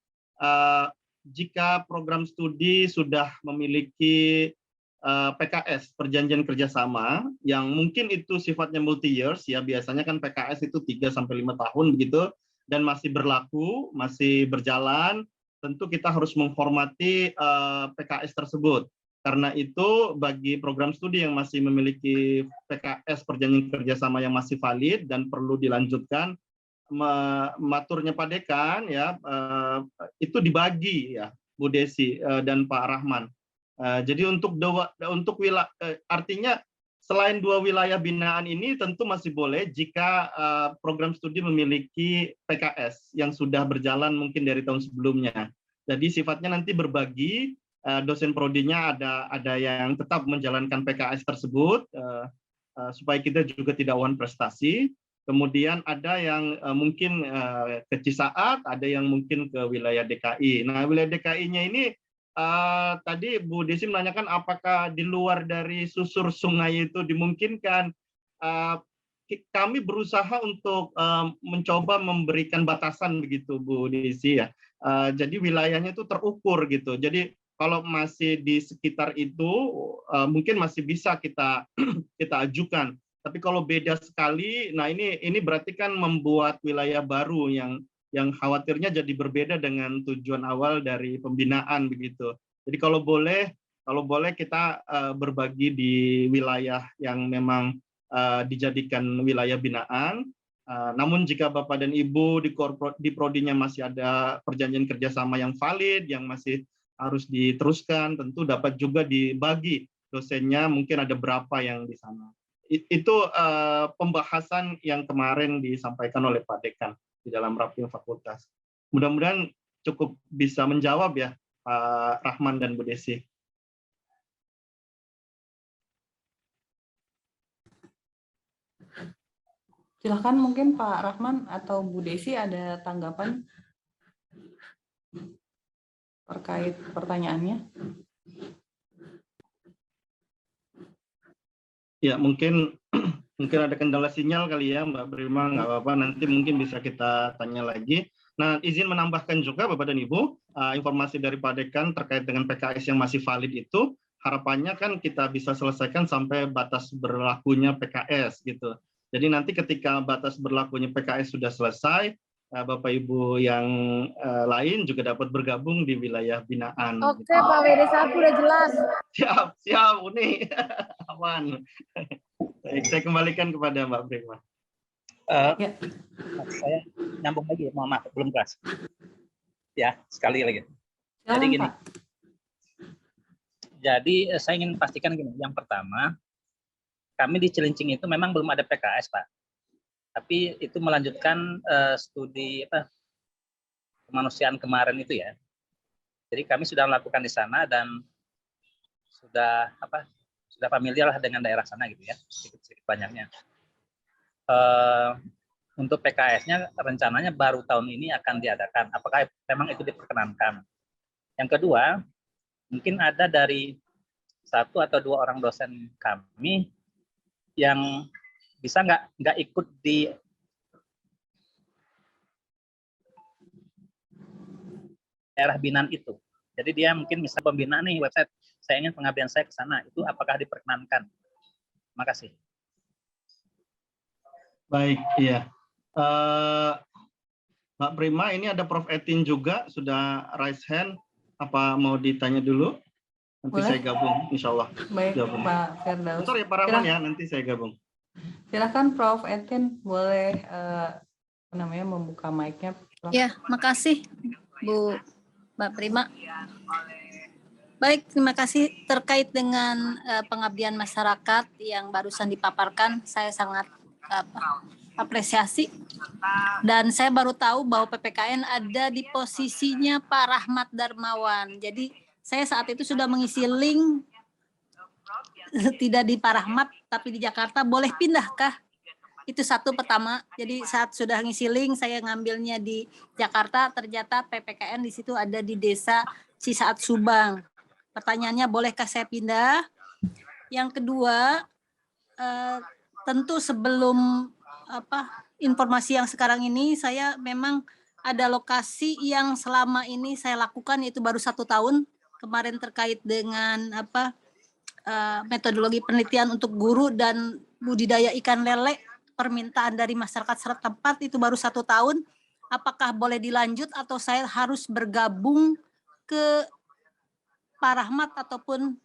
jika program studi sudah memiliki PKS, perjanjian kerjasama, yang mungkin itu sifatnya multi years, ya biasanya kan PKS itu 3-5 tahun begitu, dan masih berlaku, masih berjalan, tentu kita harus menghormati PKS tersebut. Karena itu bagi program studi yang masih memiliki PKS, perjanjian kerjasama yang masih valid dan perlu dilanjutkan, maturnya Pak Dekan ya, itu dibagi ya Bu Desi dan Pak Rahman. Jadi untuk wilayah, artinya selain dua wilayah binaan ini tentu masih boleh jika program studi memiliki PKS yang sudah berjalan mungkin dari tahun sebelumnya. Jadi sifatnya nanti berbagi, dosen prodinya ada yang tetap menjalankan PKS tersebut supaya kita juga tidak one prestasi. Kemudian ada yang mungkin ke Cisaat, ada yang mungkin ke wilayah DKI. Nah, wilayah DKI-nya ini tadi Bu Desi menanyakan apakah di luar dari susur sungai itu dimungkinkan. Kami berusaha untuk mencoba memberikan batasan begitu Bu Desi ya. Jadi wilayahnya itu terukur gitu. Jadi kalau masih di sekitar itu mungkin masih bisa kita ajukan. Tapi kalau beda sekali, nah ini berarti kan membuat wilayah baru yang khawatirnya jadi berbeda dengan tujuan awal dari pembinaan begitu. Jadi kalau boleh kita berbagi di wilayah yang memang dijadikan wilayah binaan. Namun jika Bapak dan Ibu di prodinya masih ada perjanjian kerjasama yang valid, yang masih harus diteruskan, tentu dapat juga dibagi dosennya, mungkin ada berapa yang di sana. Itu pembahasan yang kemarin disampaikan oleh Pak Dekan di dalam Rapim Fakultas. Mudah-mudahan cukup bisa menjawab ya Pak Rahman dan Bu Desi. Silahkan mungkin Pak Rahman atau Bu Desi ada tanggapan terkait pertanyaannya. Ya, mungkin ada kendala sinyal kali ya Mbak Prima, nggak apa-apa, nanti mungkin bisa kita tanya lagi. Nah, izin menambahkan juga Bapak dan Ibu, informasi dari Pak Dekan terkait dengan PKS yang masih valid itu, harapannya kan kita bisa selesaikan sampai batas berlakunya PKS gitu. Jadi nanti ketika batas berlakunya PKS sudah selesai, Bapak Ibu yang lain juga dapat bergabung di wilayah binaan. Oke, gitu. Pak WD1 udah jelas. Siap, Uni. Aman. Baik, saya kembalikan kepada Mbak Prima. Saya nyambung lagi, mohon maaf, belum kelas. Ya, sekali lagi. Silakan, Jadi gini. Pak. Jadi saya ingin pastikan gini, yang pertama, kami di Cilincing itu memang belum ada PKS, Pak. Tapi itu melanjutkan studi kemanusiaan kemarin itu ya. Jadi kami sudah melakukan di sana dan sudah familiar lah dengan daerah sana gitu ya, sedikit banyaknya. Untuk PKS-nya rencananya baru tahun ini akan diadakan. Apakah memang itu diperkenankan? Yang kedua, mungkin ada dari 1 atau 2 orang dosen kami yang bisa nggak ikut di daerah binaan itu. Jadi dia mungkin bisa pembinaan nih website, saya ingin pengabdian saya ke sana, itu apakah diperkenankan? Terima kasih. Baik, iya. Mbak Prima, ini ada Prof. Etin juga, sudah raise hand. Apa mau ditanya dulu? Nanti Boleh. saya gabung, insya Allah. Baik, Gabung. Pak Firdaus. Bentar ya Pak Rahman ya, nanti saya gabung. Silakan Prof. Etin, boleh membuka mic-nya. Prof. Ya, makasih Bu Mbak Prima. Baik, terima kasih terkait dengan pengabdian masyarakat yang barusan dipaparkan. Saya sangat apresiasi. Dan saya baru tahu bahwa PPKN ada di posisinya Pak Rahmat Darmawan. Jadi saya saat itu sudah mengisi link tidak di Pak Rahmat tapi di Jakarta. Boleh pindahkah? Itu satu pertama. Jadi saat sudah ngisi link saya ngambilnya di Jakarta, ternyata PPKN di situ ada di Desa Cisaat Subang. Pertanyaannya bolehkah saya pindah? Yang kedua, tentu sebelum informasi yang sekarang ini saya memang ada lokasi yang selama ini saya lakukan yaitu baru 1 tahun kemarin terkait dengan metodologi penelitian untuk guru dan budidaya ikan lele, permintaan dari masyarakat setempat itu baru 1 tahun. Apakah boleh dilanjut atau saya harus bergabung ke Pak Rahmat ataupun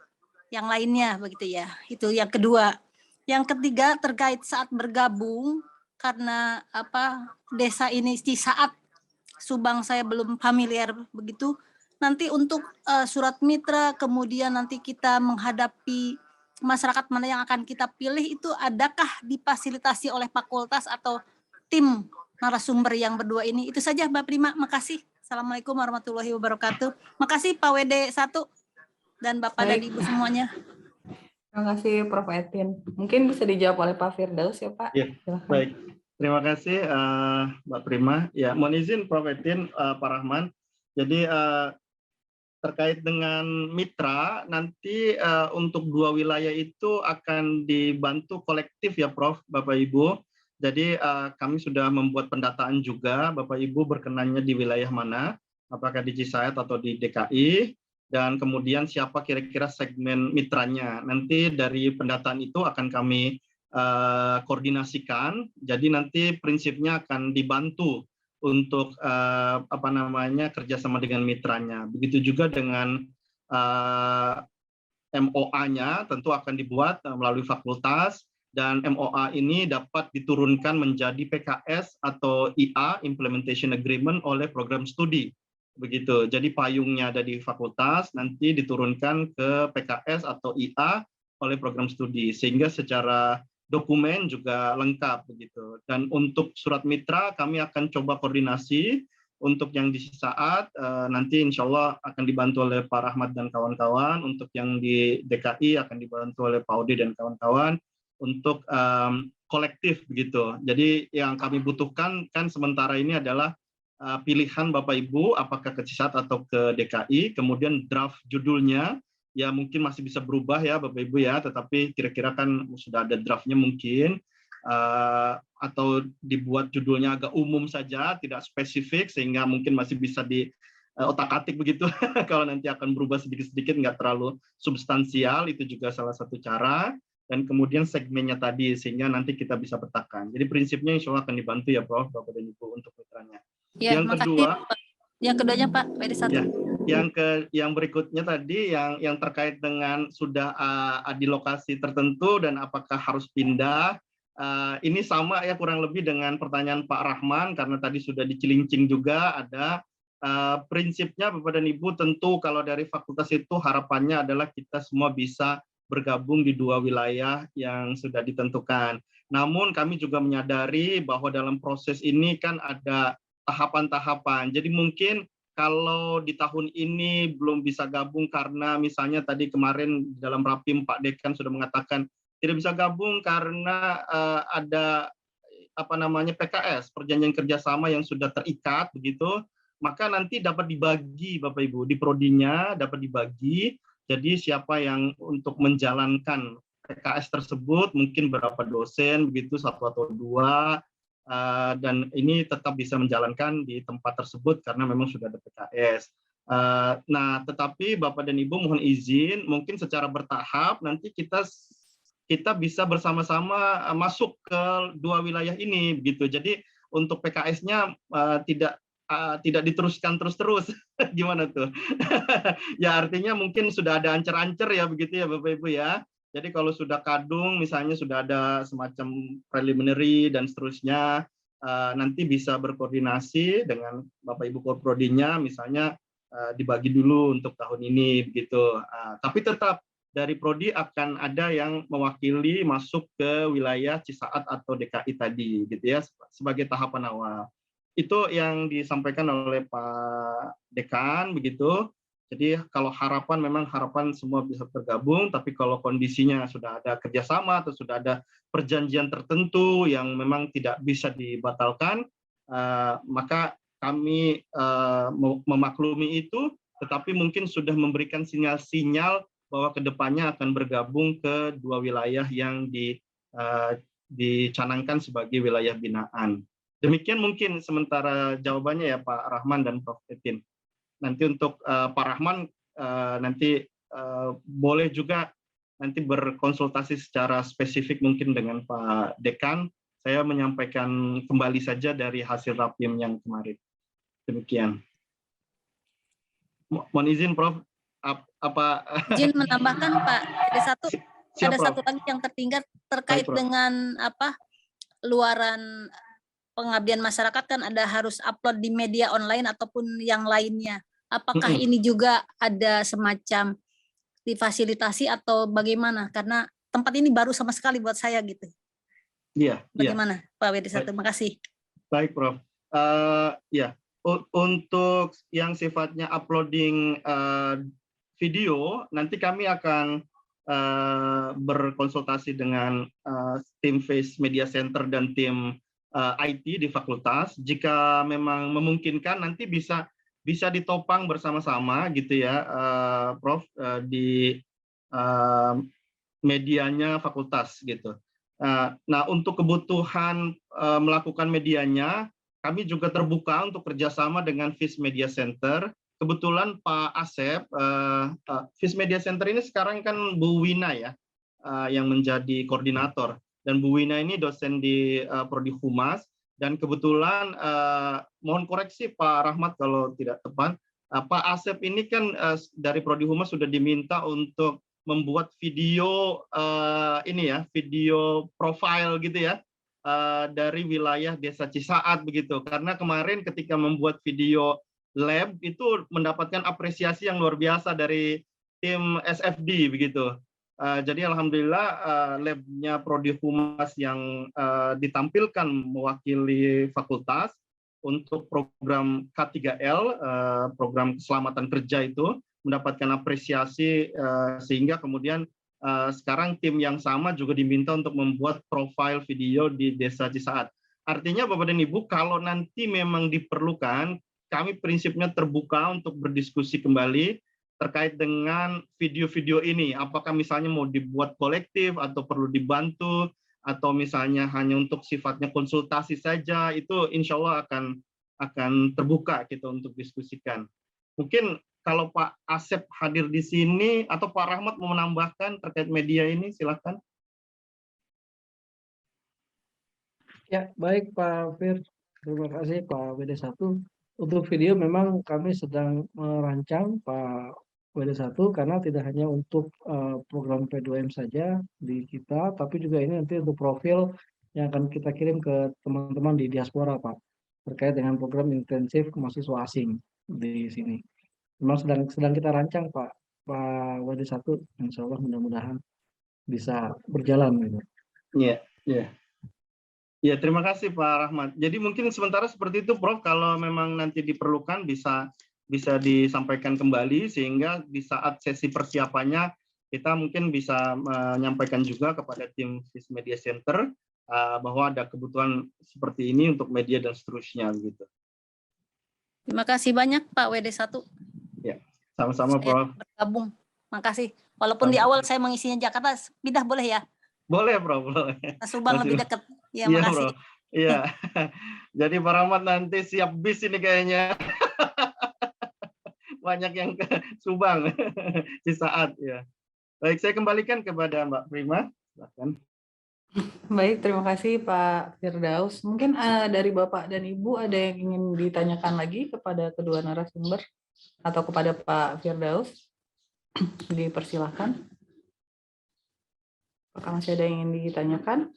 yang lainnya begitu ya? Itu yang kedua. Yang ketiga terkait saat bergabung karena desa ini di saat Subang saya belum familiar begitu. Nanti untuk surat mitra, kemudian nanti kita menghadapi masyarakat mana yang akan kita pilih itu adakah difasilitasi oleh fakultas atau tim narasumber yang berdua ini? Itu saja Mbak Prima, makasih. Assalamualaikum warahmatullahi wabarakatuh. Makasih Pak WD1 dan Bapak dan Ibu semuanya. Terima kasih Prof. Etin. Mungkin bisa dijawab oleh Pak Firdaus ya Pak. Ya, baik. Terima kasih Mbak Prima. Ya, mohon izin Prof. Etin, Pak Rahman. Jadi terkait dengan mitra, nanti untuk 2 wilayah itu akan dibantu kolektif ya Prof, Bapak Ibu. Jadi kami sudah membuat pendataan juga, Bapak Ibu berkenannya di wilayah mana, apakah di Cisayat atau di DKI, dan kemudian siapa kira-kira segmen mitranya. Nanti dari pendataan itu akan kami koordinasikan, jadi nanti prinsipnya akan dibantu untuk kerjasama dengan mitranya. Begitu juga dengan MOA-nya tentu akan dibuat melalui fakultas, dan MOA ini dapat diturunkan menjadi PKS atau IA Implementation Agreement oleh program studi. Begitu. Jadi payungnya ada di fakultas, nanti diturunkan ke PKS atau IA oleh program studi, sehingga secara dokumen juga lengkap begitu. Dan untuk surat mitra kami akan coba koordinasi Untuk yang di saat nanti insya Allah akan dibantu oleh Pak Rahmat dan kawan-kawan. Untuk yang di DKI akan dibantu oleh Pak Odi dan kawan-kawan untuk kolektif begitu. Jadi yang kami butuhkan kan sementara ini adalah pilihan Bapak Ibu apakah ke CISAT atau ke DKI, kemudian draft judulnya ya mungkin masih bisa berubah ya Bapak Ibu ya, tetapi kira-kira kan sudah ada draftnya mungkin. Atau dibuat judulnya agak umum saja, tidak spesifik, sehingga mungkin masih bisa di otak-atik begitu. Kalau nanti akan berubah sedikit-sedikit, nggak terlalu substansial, itu juga salah satu cara. Dan kemudian segmennya tadi, sehingga nanti kita bisa petakan. Jadi prinsipnya insya Allah akan dibantu ya Prof, Bapak dan Ibu untuk mitranya. Ya, Yang makasih, kedua, Pak. Yang keduanya Pak, PD1. ya, yang berikutnya tadi yang terkait dengan sudah di lokasi tertentu dan apakah harus pindah. Ini sama ya kurang lebih dengan pertanyaan Pak Rahman, karena tadi sudah di Cilincing juga ada prinsipnya Bapak dan Ibu, tentu kalau dari fakultas itu harapannya adalah kita semua bisa bergabung di 2 wilayah yang sudah ditentukan. Namun kami juga menyadari bahwa dalam proses ini kan ada tahapan-tahapan. Jadi mungkin kalau di tahun ini belum bisa gabung karena misalnya tadi kemarin dalam Rapim Pak Dekan sudah mengatakan tidak bisa gabung karena ada PKS, perjanjian kerjasama yang sudah terikat begitu, maka nanti dapat dibagi Bapak Ibu di prodinya, dapat dibagi. Jadi siapa yang untuk menjalankan PKS tersebut, mungkin berapa dosen begitu, 1 atau 2, dan ini tetap bisa menjalankan di tempat tersebut karena memang sudah ada PKS. Nah, tetapi Bapak dan Ibu mohon izin, mungkin secara bertahap nanti kita bisa bersama-sama masuk ke 2 wilayah ini begitu. Jadi untuk PKS-nya tidak diteruskan terus-terus. Gimana tuh? Ya artinya mungkin sudah ada ancer-ancer ya begitu ya Bapak Ibu ya. Jadi kalau sudah kadung misalnya sudah ada semacam preliminary dan seterusnya, nanti bisa berkoordinasi dengan Bapak Ibu Korprodinya misalnya dibagi dulu untuk tahun ini begitu. Tapi tetap dari prodi akan ada yang mewakili masuk ke wilayah Cisaat atau DKI tadi gitu ya sebagai tahapan awal. Itu yang disampaikan oleh Pak Dekan begitu. Jadi kalau memang harapan semua bisa bergabung, tapi kalau kondisinya sudah ada kerjasama atau sudah ada perjanjian tertentu yang memang tidak bisa dibatalkan, maka kami memaklumi itu, tetapi mungkin sudah memberikan sinyal-sinyal bahwa kedepannya akan bergabung ke 2 wilayah yang dicanangkan sebagai wilayah binaan. Demikian mungkin sementara jawabannya ya Pak Rahman dan Prof. Etin. Nanti untuk Pak Rahman nanti boleh juga nanti berkonsultasi secara spesifik mungkin dengan Pak Dekan. Saya menyampaikan kembali saja dari hasil Rapim yang kemarin. Demikian. Mohon izin Prof. Izin menambahkan Pak, ada Prof. satu lagi yang tertinggal terkait Baik, dengan luaran pengabdian masyarakat, kan ada harus upload di media online ataupun yang lainnya. Apakah ini juga ada semacam difasilitasi atau bagaimana? Karena tempat ini baru sama sekali buat saya gitu. Iya. Bagaimana Pak PD1? Terima kasih. Baik Prof. Ya, untuk yang sifatnya uploading video, nanti kami akan berkonsultasi dengan tim Face Media Center dan tim IT di fakultas. Jika memang memungkinkan, nanti bisa ditopang bersama-sama gitu ya, Prof, di medianya fakultas gitu. Nah, untuk kebutuhan melakukan medianya, kami juga terbuka untuk kerjasama dengan Face Media Center. Kebetulan Pak Asep, Face Media Center ini sekarang kan Bu Wina ya, yang menjadi koordinator. Dan Bu Wina ini dosen di Prodi Humas. Dan kebetulan, mohon koreksi Pak Rahmat kalau tidak tepat, Pak Asep ini kan dari Prodi Humas sudah diminta untuk membuat video video profile gitu ya, dari wilayah Desa Cisaat begitu. Karena kemarin ketika membuat video lab itu mendapatkan apresiasi yang luar biasa dari tim SFD begitu. Jadi alhamdulillah labnya Prodi Humas yang ditampilkan mewakili fakultas untuk program K3L, program keselamatan kerja itu mendapatkan apresiasi sehingga kemudian sekarang tim yang sama juga diminta untuk membuat profil video di Desa Cisaat. Artinya Bapak dan Ibu, kalau nanti memang diperlukan, kami prinsipnya terbuka untuk berdiskusi kembali terkait dengan video-video ini. Apakah misalnya mau dibuat kolektif atau perlu dibantu, atau misalnya hanya untuk sifatnya konsultasi saja, itu insya Allah akan terbuka kita untuk diskusikan. Mungkin kalau Pak Asep hadir di sini, atau Pak Rahmat mau menambahkan terkait media ini, silakan. Ya, baik Pak Fir. Terima kasih Pak WD1. Untuk video memang kami sedang merancang Pak WD1 karena tidak hanya untuk program P2M saja di kita, tapi juga ini nanti untuk profil yang akan kita kirim ke teman-teman di diaspora Pak, terkait dengan program intensif mahasiswa asing di sini. Memang sedang kita rancang Pak WD1, insya Allah mudah-mudahan bisa berjalan gitu. Iya, iya. Ya, terima kasih Pak Rahmat. Jadi mungkin sementara seperti itu Prof, kalau memang nanti diperlukan bisa disampaikan kembali sehingga di saat sesi persiapannya kita mungkin bisa menyampaikan juga kepada tim Swiss Media Center bahwa ada kebutuhan seperti ini untuk media dan seterusnya gitu. Terima kasih banyak Pak WD1. Ya, sama-sama Prof. Bergabung. Makasih. Walaupun di awal saya mengisinya Jakarta, pindah boleh ya? Boleh Prof, boleh. Subang lebih dekat. Ya, iya makasih. Bro. Iya. Jadi Pak Rahmat nanti siap bis ini kayaknya. Banyak yang ke Subang. Cisaat ya. Baik, saya kembalikan kepada Mbak Prima. Silakan. Baik, terima kasih Pak Firdaus. Mungkin dari Bapak dan Ibu ada yang ingin ditanyakan lagi kepada kedua narasumber atau kepada Pak Firdaus? Dipersilahkan. Apakah masih ada yang ingin ditanyakan?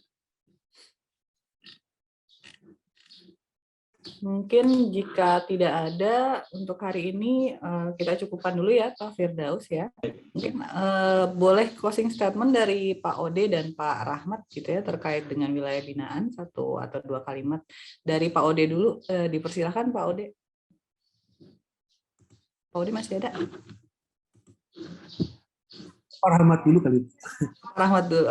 Mungkin jika tidak ada untuk hari ini kita cukupkan dulu ya Pak Firdaus ya. Mungkin boleh closing statement dari Pak Ode dan Pak Rahmat gitu ya terkait dengan wilayah binaan, 1 atau 2 kalimat dari Pak Ode dulu. Dipersilakan Pak Ode. Pak Ode masih ada? Pak Rahmat dulu kali. Pak Rahmat dulu.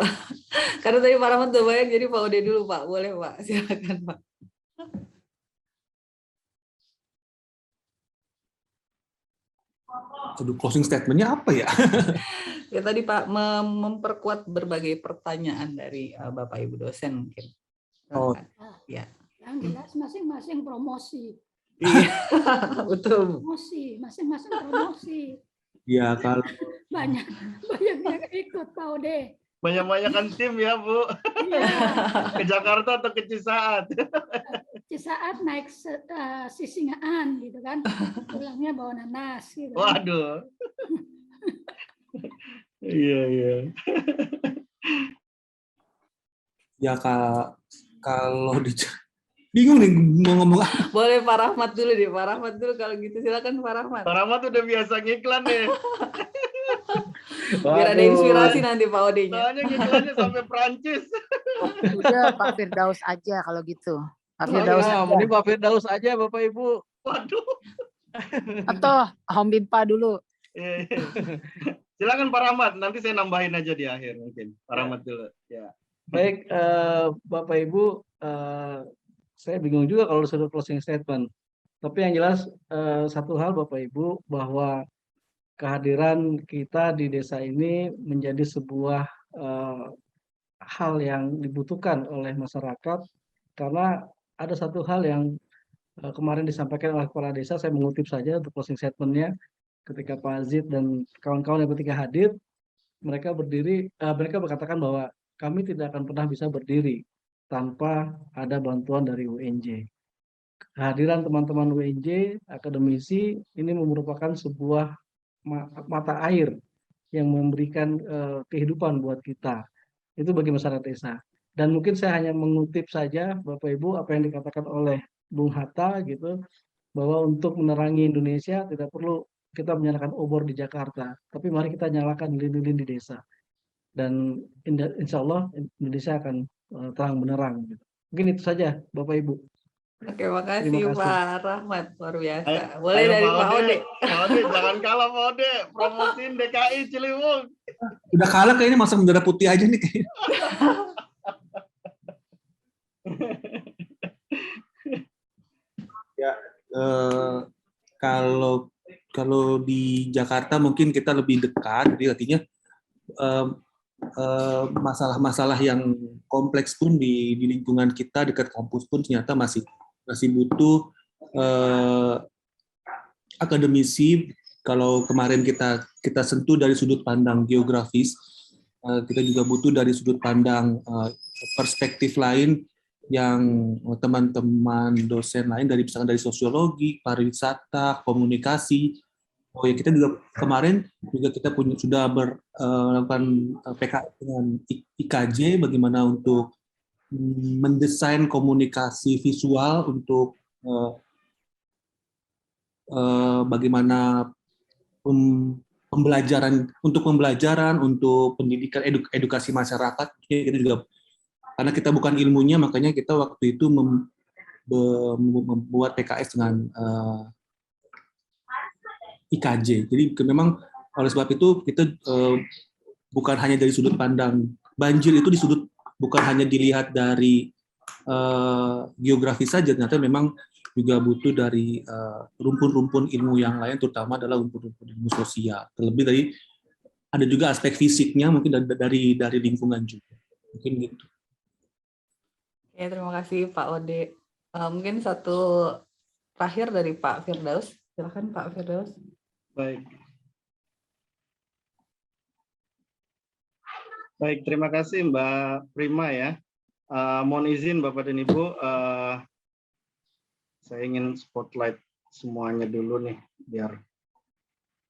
Karena tadi Pak Rahmat udah banyak, jadi Pak Ode dulu Pak. Boleh Pak, silakan Pak. Aduh, closing statement-nya apa ya? Ya tadi Pak, memperkuat berbagai pertanyaan dari Bapak Ibu dosen mungkin. Oh. Ya. Yang jelas masing-masing promosi. Iya, betul. Promosi, masing-masing promosi. Ya, kalau Banyak yang ikut Pak Ode. Banyak-banyakan tim ya Bu. Iya. Ke Jakarta atau ke Cisaat? Cisaat naik Sisingaan gitu kan. Pulangnya bawa nanas gitu. Waduh. Iya. ya kalau bingung nih mau ngomong apa. Boleh Pak Rahmat dulu deh, Pak Rahmat dulu kalau gitu silakan Pak Rahmat. Pak Rahmat udah biasa ngiklan nih. Biar ada inspirasi nanti Pak Ode-nya. Soalnya ngiklannya sampai Perancis. Udah Pak Firdaus aja kalau gitu. Pak Firdaus Nah, aja. mending Pak Firdaus aja Bapak Ibu. Waduh. Atau Om Bimpa dulu. Iya. Silakan Pak Rahmat, nanti saya nambahin aja di akhir mungkin. Pak Rahmat dulu. Ya. Baik, Bapak Ibu, saya bingung juga kalau sudah closing statement. Tapi yang jelas satu hal Bapak Ibu, bahwa kehadiran kita di desa ini menjadi sebuah hal yang dibutuhkan oleh masyarakat, karena ada satu hal yang kemarin disampaikan oleh kepala desa, saya mengutip saja untuk closing statement-nya, ketika Pak Zid dan kawan-kawan yang ketika hadir, mereka berkatakan bahwa kami tidak akan pernah bisa berdiri tanpa ada bantuan dari UNJ. Kehadiran teman-teman UNJ, akademisi, ini merupakan sebuah mata air yang memberikan kehidupan buat kita. Itu bagi masyarakat desa. Dan mungkin saya hanya mengutip saja Bapak Ibu apa yang dikatakan oleh Bung Hatta gitu, bahwa untuk menerangi Indonesia tidak perlu kita menyalakan obor di Jakarta, tapi mari kita nyalakan lilin-lilin di desa. Dan insya Allah Indonesia akan terang benerang. Gitu. Mungkin itu saja Bapak Ibu. Oke, makasih Terima kasih. Pak Rahmat, luar biasa. Ayo, Boleh dari Pak Ode. Pak Ode, jangan kalah Pak Ode. Promosiin DKI Ciliwung. Udah kalah kayaknya, masa bendera putih aja nih kayaknya. Ya, kalau di Jakarta mungkin kita lebih dekat, jadi artinya masalah-masalah yang kompleks pun di lingkungan kita dekat kampus pun ternyata masih butuh akademisi. Kalau kemarin kita sentuh dari sudut pandang geografis, kita juga butuh dari sudut pandang perspektif lain yang teman-teman dosen lain dari misalkan dari sosiologi, pariwisata, komunikasi. Oh ya, kita juga kemarin kita sudah melakukan PKI dengan IKJ bagaimana untuk mendesain komunikasi visual untuk bagaimana pembelajaran untuk pendidikan edukasi masyarakat. Kita juga, karena kita bukan ilmunya, makanya kita waktu itu membuat PKS dengan IKJ. Jadi memang oleh sebab itu kita bukan hanya dari sudut pandang banjir itu bukan hanya dilihat dari geografi saja, ternyata memang juga butuh dari rumpun-rumpun ilmu yang lain, terutama adalah rumpun-rumpun ilmu sosial. Terlebih dari ada juga aspek fisiknya, mungkin dari lingkungan juga. Mungkin gitu. Ya, terima kasih Pak Ode. Mungkin satu terakhir dari Pak Firdaus. Silakan Pak Firdaus. Baik, terima kasih Mbak Prima ya. Mohon izin Bapak dan Ibu, saya ingin spotlight semuanya dulu nih, biar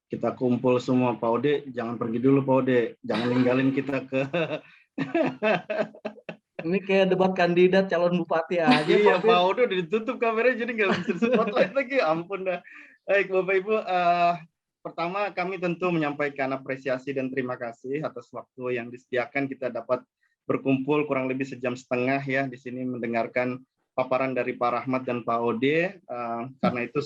kita kumpul semua. Pak Ode, jangan pergi dulu Pak Ode, jangan ninggalin kita ke... Ini kayak debat kandidat calon bupati aja. Iya, Pak Ode udah ditutup kameranya, jadi nggak bisa spotlight lagi, ampun dah. Baik, Bapak Ibu, pertama kami tentu menyampaikan apresiasi dan terima kasih atas waktu yang disediakan. Kita dapat berkumpul kurang lebih 1,5 jam ya di sini mendengarkan paparan dari Pak Rahmat dan Pak Ode. Karena itu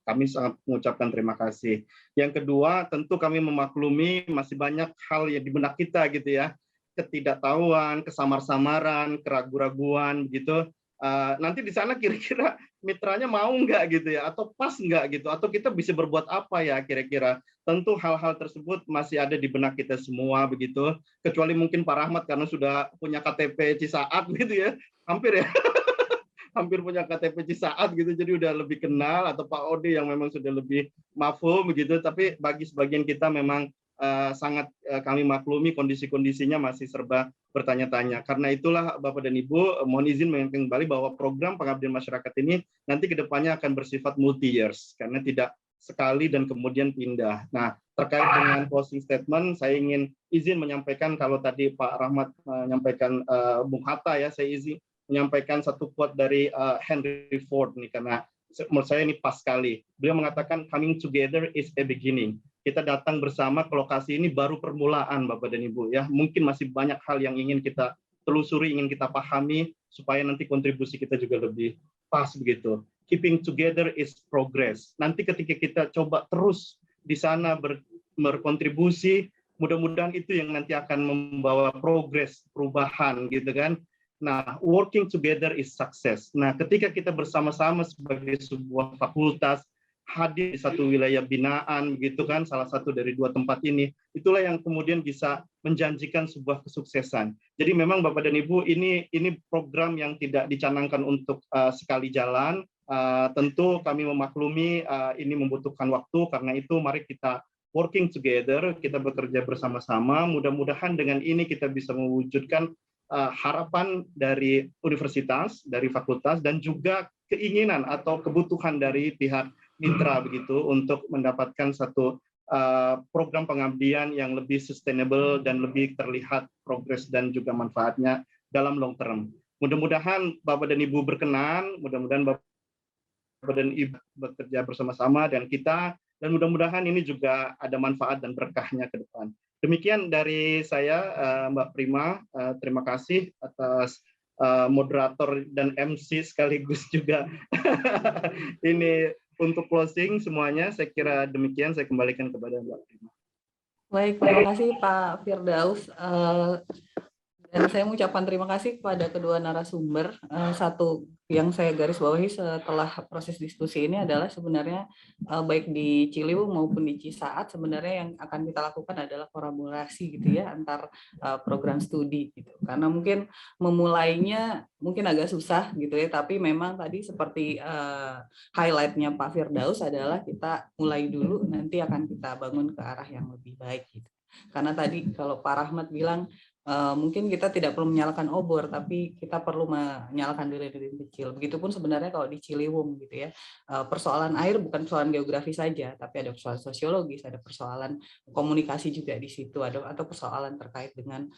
kami sangat mengucapkan terima kasih. Yang kedua, tentu kami memaklumi masih banyak hal yang di benak kita gitu ya, ketidaktahuan, kesamar-samaran, keraguan-raguan gitu. Nanti di sana kira-kira mitranya mau nggak gitu ya, atau pas nggak gitu, atau kita bisa berbuat apa ya kira-kira. Tentu hal-hal tersebut masih ada di benak kita semua begitu, kecuali mungkin Pak Rahmat karena sudah punya KTP Cisaat gitu ya, hampir ya, hampir punya KTP Cisaat gitu, jadi udah lebih kenal, atau Pak Ode yang memang sudah lebih mafhum begitu. Tapi bagi sebagian kita memang sangat kami maklumi kondisi-kondisinya masih serba bertanya-tanya. Karena itulah Bapak dan Ibu, mohon izin mengingatkan kembali bahwa program pengabdian masyarakat ini nanti kedepannya akan bersifat multi-years, karena tidak sekali dan kemudian pindah. Nah, terkait dengan closing statement, saya ingin izin menyampaikan, kalau tadi Pak Rahmat menyampaikan Bung Hatta ya, saya izin menyampaikan satu quote dari Henry Ford nih, karena menurut saya ini pas sekali. Beliau mengatakan, coming together is a beginning. Kita datang bersama ke lokasi ini baru permulaan, Bapak dan Ibu ya. Mungkin masih banyak hal yang ingin kita telusuri, ingin kita pahami supaya nanti kontribusi kita juga lebih pas begitu. Keeping together is progress. Nanti ketika kita coba terus di sana berkontribusi, mudah-mudahan itu yang nanti akan membawa progres, perubahan gitu kan. Nah, working together is success. Nah, ketika kita bersama-sama sebagai sebuah fakultas hadir di satu wilayah binaan gitu kan, salah satu dari 2 tempat ini, itulah yang kemudian bisa menjanjikan sebuah kesuksesan. Jadi memang Bapak dan Ibu, ini program yang tidak dicanangkan untuk sekali jalan. Tentu kami memaklumi ini membutuhkan waktu, karena itu mari kita working together, kita bekerja bersama-sama. Mudah-mudahan dengan ini kita bisa mewujudkan harapan dari universitas, dari fakultas, dan juga keinginan atau kebutuhan dari pihak mitra begitu untuk mendapatkan satu program pengabdian yang lebih sustainable dan lebih terlihat progres dan juga manfaatnya dalam long term. Mudah-mudahan Bapak dan Ibu berkenan, mudah-mudahan Bapak dan Ibu bekerja bersama-sama dan kita, dan mudah-mudahan ini juga ada manfaat dan berkahnya ke depan. Demikian dari saya, Mbak Prima. Terima kasih atas moderator dan MC sekaligus juga. Ini untuk closing semuanya, saya kira demikian, saya kembalikan kepada Mbak Prima. Baik, terima kasih Pak Firdaus. Dan saya mengucapkan terima kasih kepada kedua narasumber. Satu yang saya garis bawahi setelah proses diskusi ini adalah sebenarnya baik di Ciliwung maupun di Cisaat sebenarnya yang akan kita lakukan adalah kolaborasi gitu ya antar program studi gitu. Karena mungkin memulainya mungkin agak susah gitu ya, tapi memang tadi seperti highlight-nya Pak Firdaus adalah kita mulai dulu, nanti akan kita bangun ke arah yang lebih baik gitu. Karena tadi kalau Pak Rahmat bilang mungkin kita tidak perlu menyalakan obor, tapi kita perlu menyalakan lilin-lilin kecil. Begitupun sebenarnya kalau di Ciliwung gitu ya, persoalan air bukan persoalan geografi saja, tapi ada persoalan sosiologis, ada persoalan komunikasi juga di situ, atau persoalan terkait dengan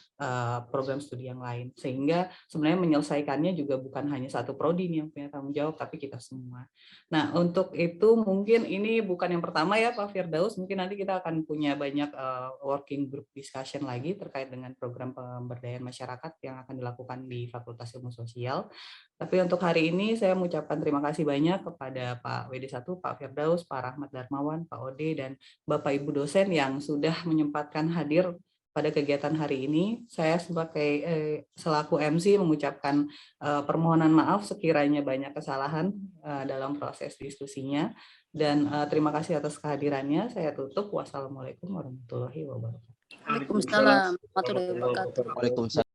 program studi yang lain. Sehingga sebenarnya menyelesaikannya juga bukan hanya satu prodi yang punya tanggung jawab, tapi kita semua. Nah, untuk itu mungkin ini bukan yang pertama ya Pak Firdaus, mungkin nanti kita akan punya banyak working group discussion lagi terkait dengan program pemberdayaan masyarakat yang akan dilakukan di Fakultas Ilmu Sosial. Tapi untuk hari ini saya mengucapkan terima kasih banyak kepada Pak WD1, Pak Firdaus, Pak Rahmat Darmawan, Pak Ode, dan Bapak Ibu dosen yang sudah menyempatkan hadir pada kegiatan hari ini. Saya sebagai selaku MC mengucapkan permohonan maaf sekiranya banyak kesalahan dalam proses diskusinya. Dan terima kasih atas kehadirannya. Saya tutup. Wassalamualaikum warahmatullahi wabarakatuh. Waalaikumsalam warahmatullahi wabarakatuh. Waalaikumsalam.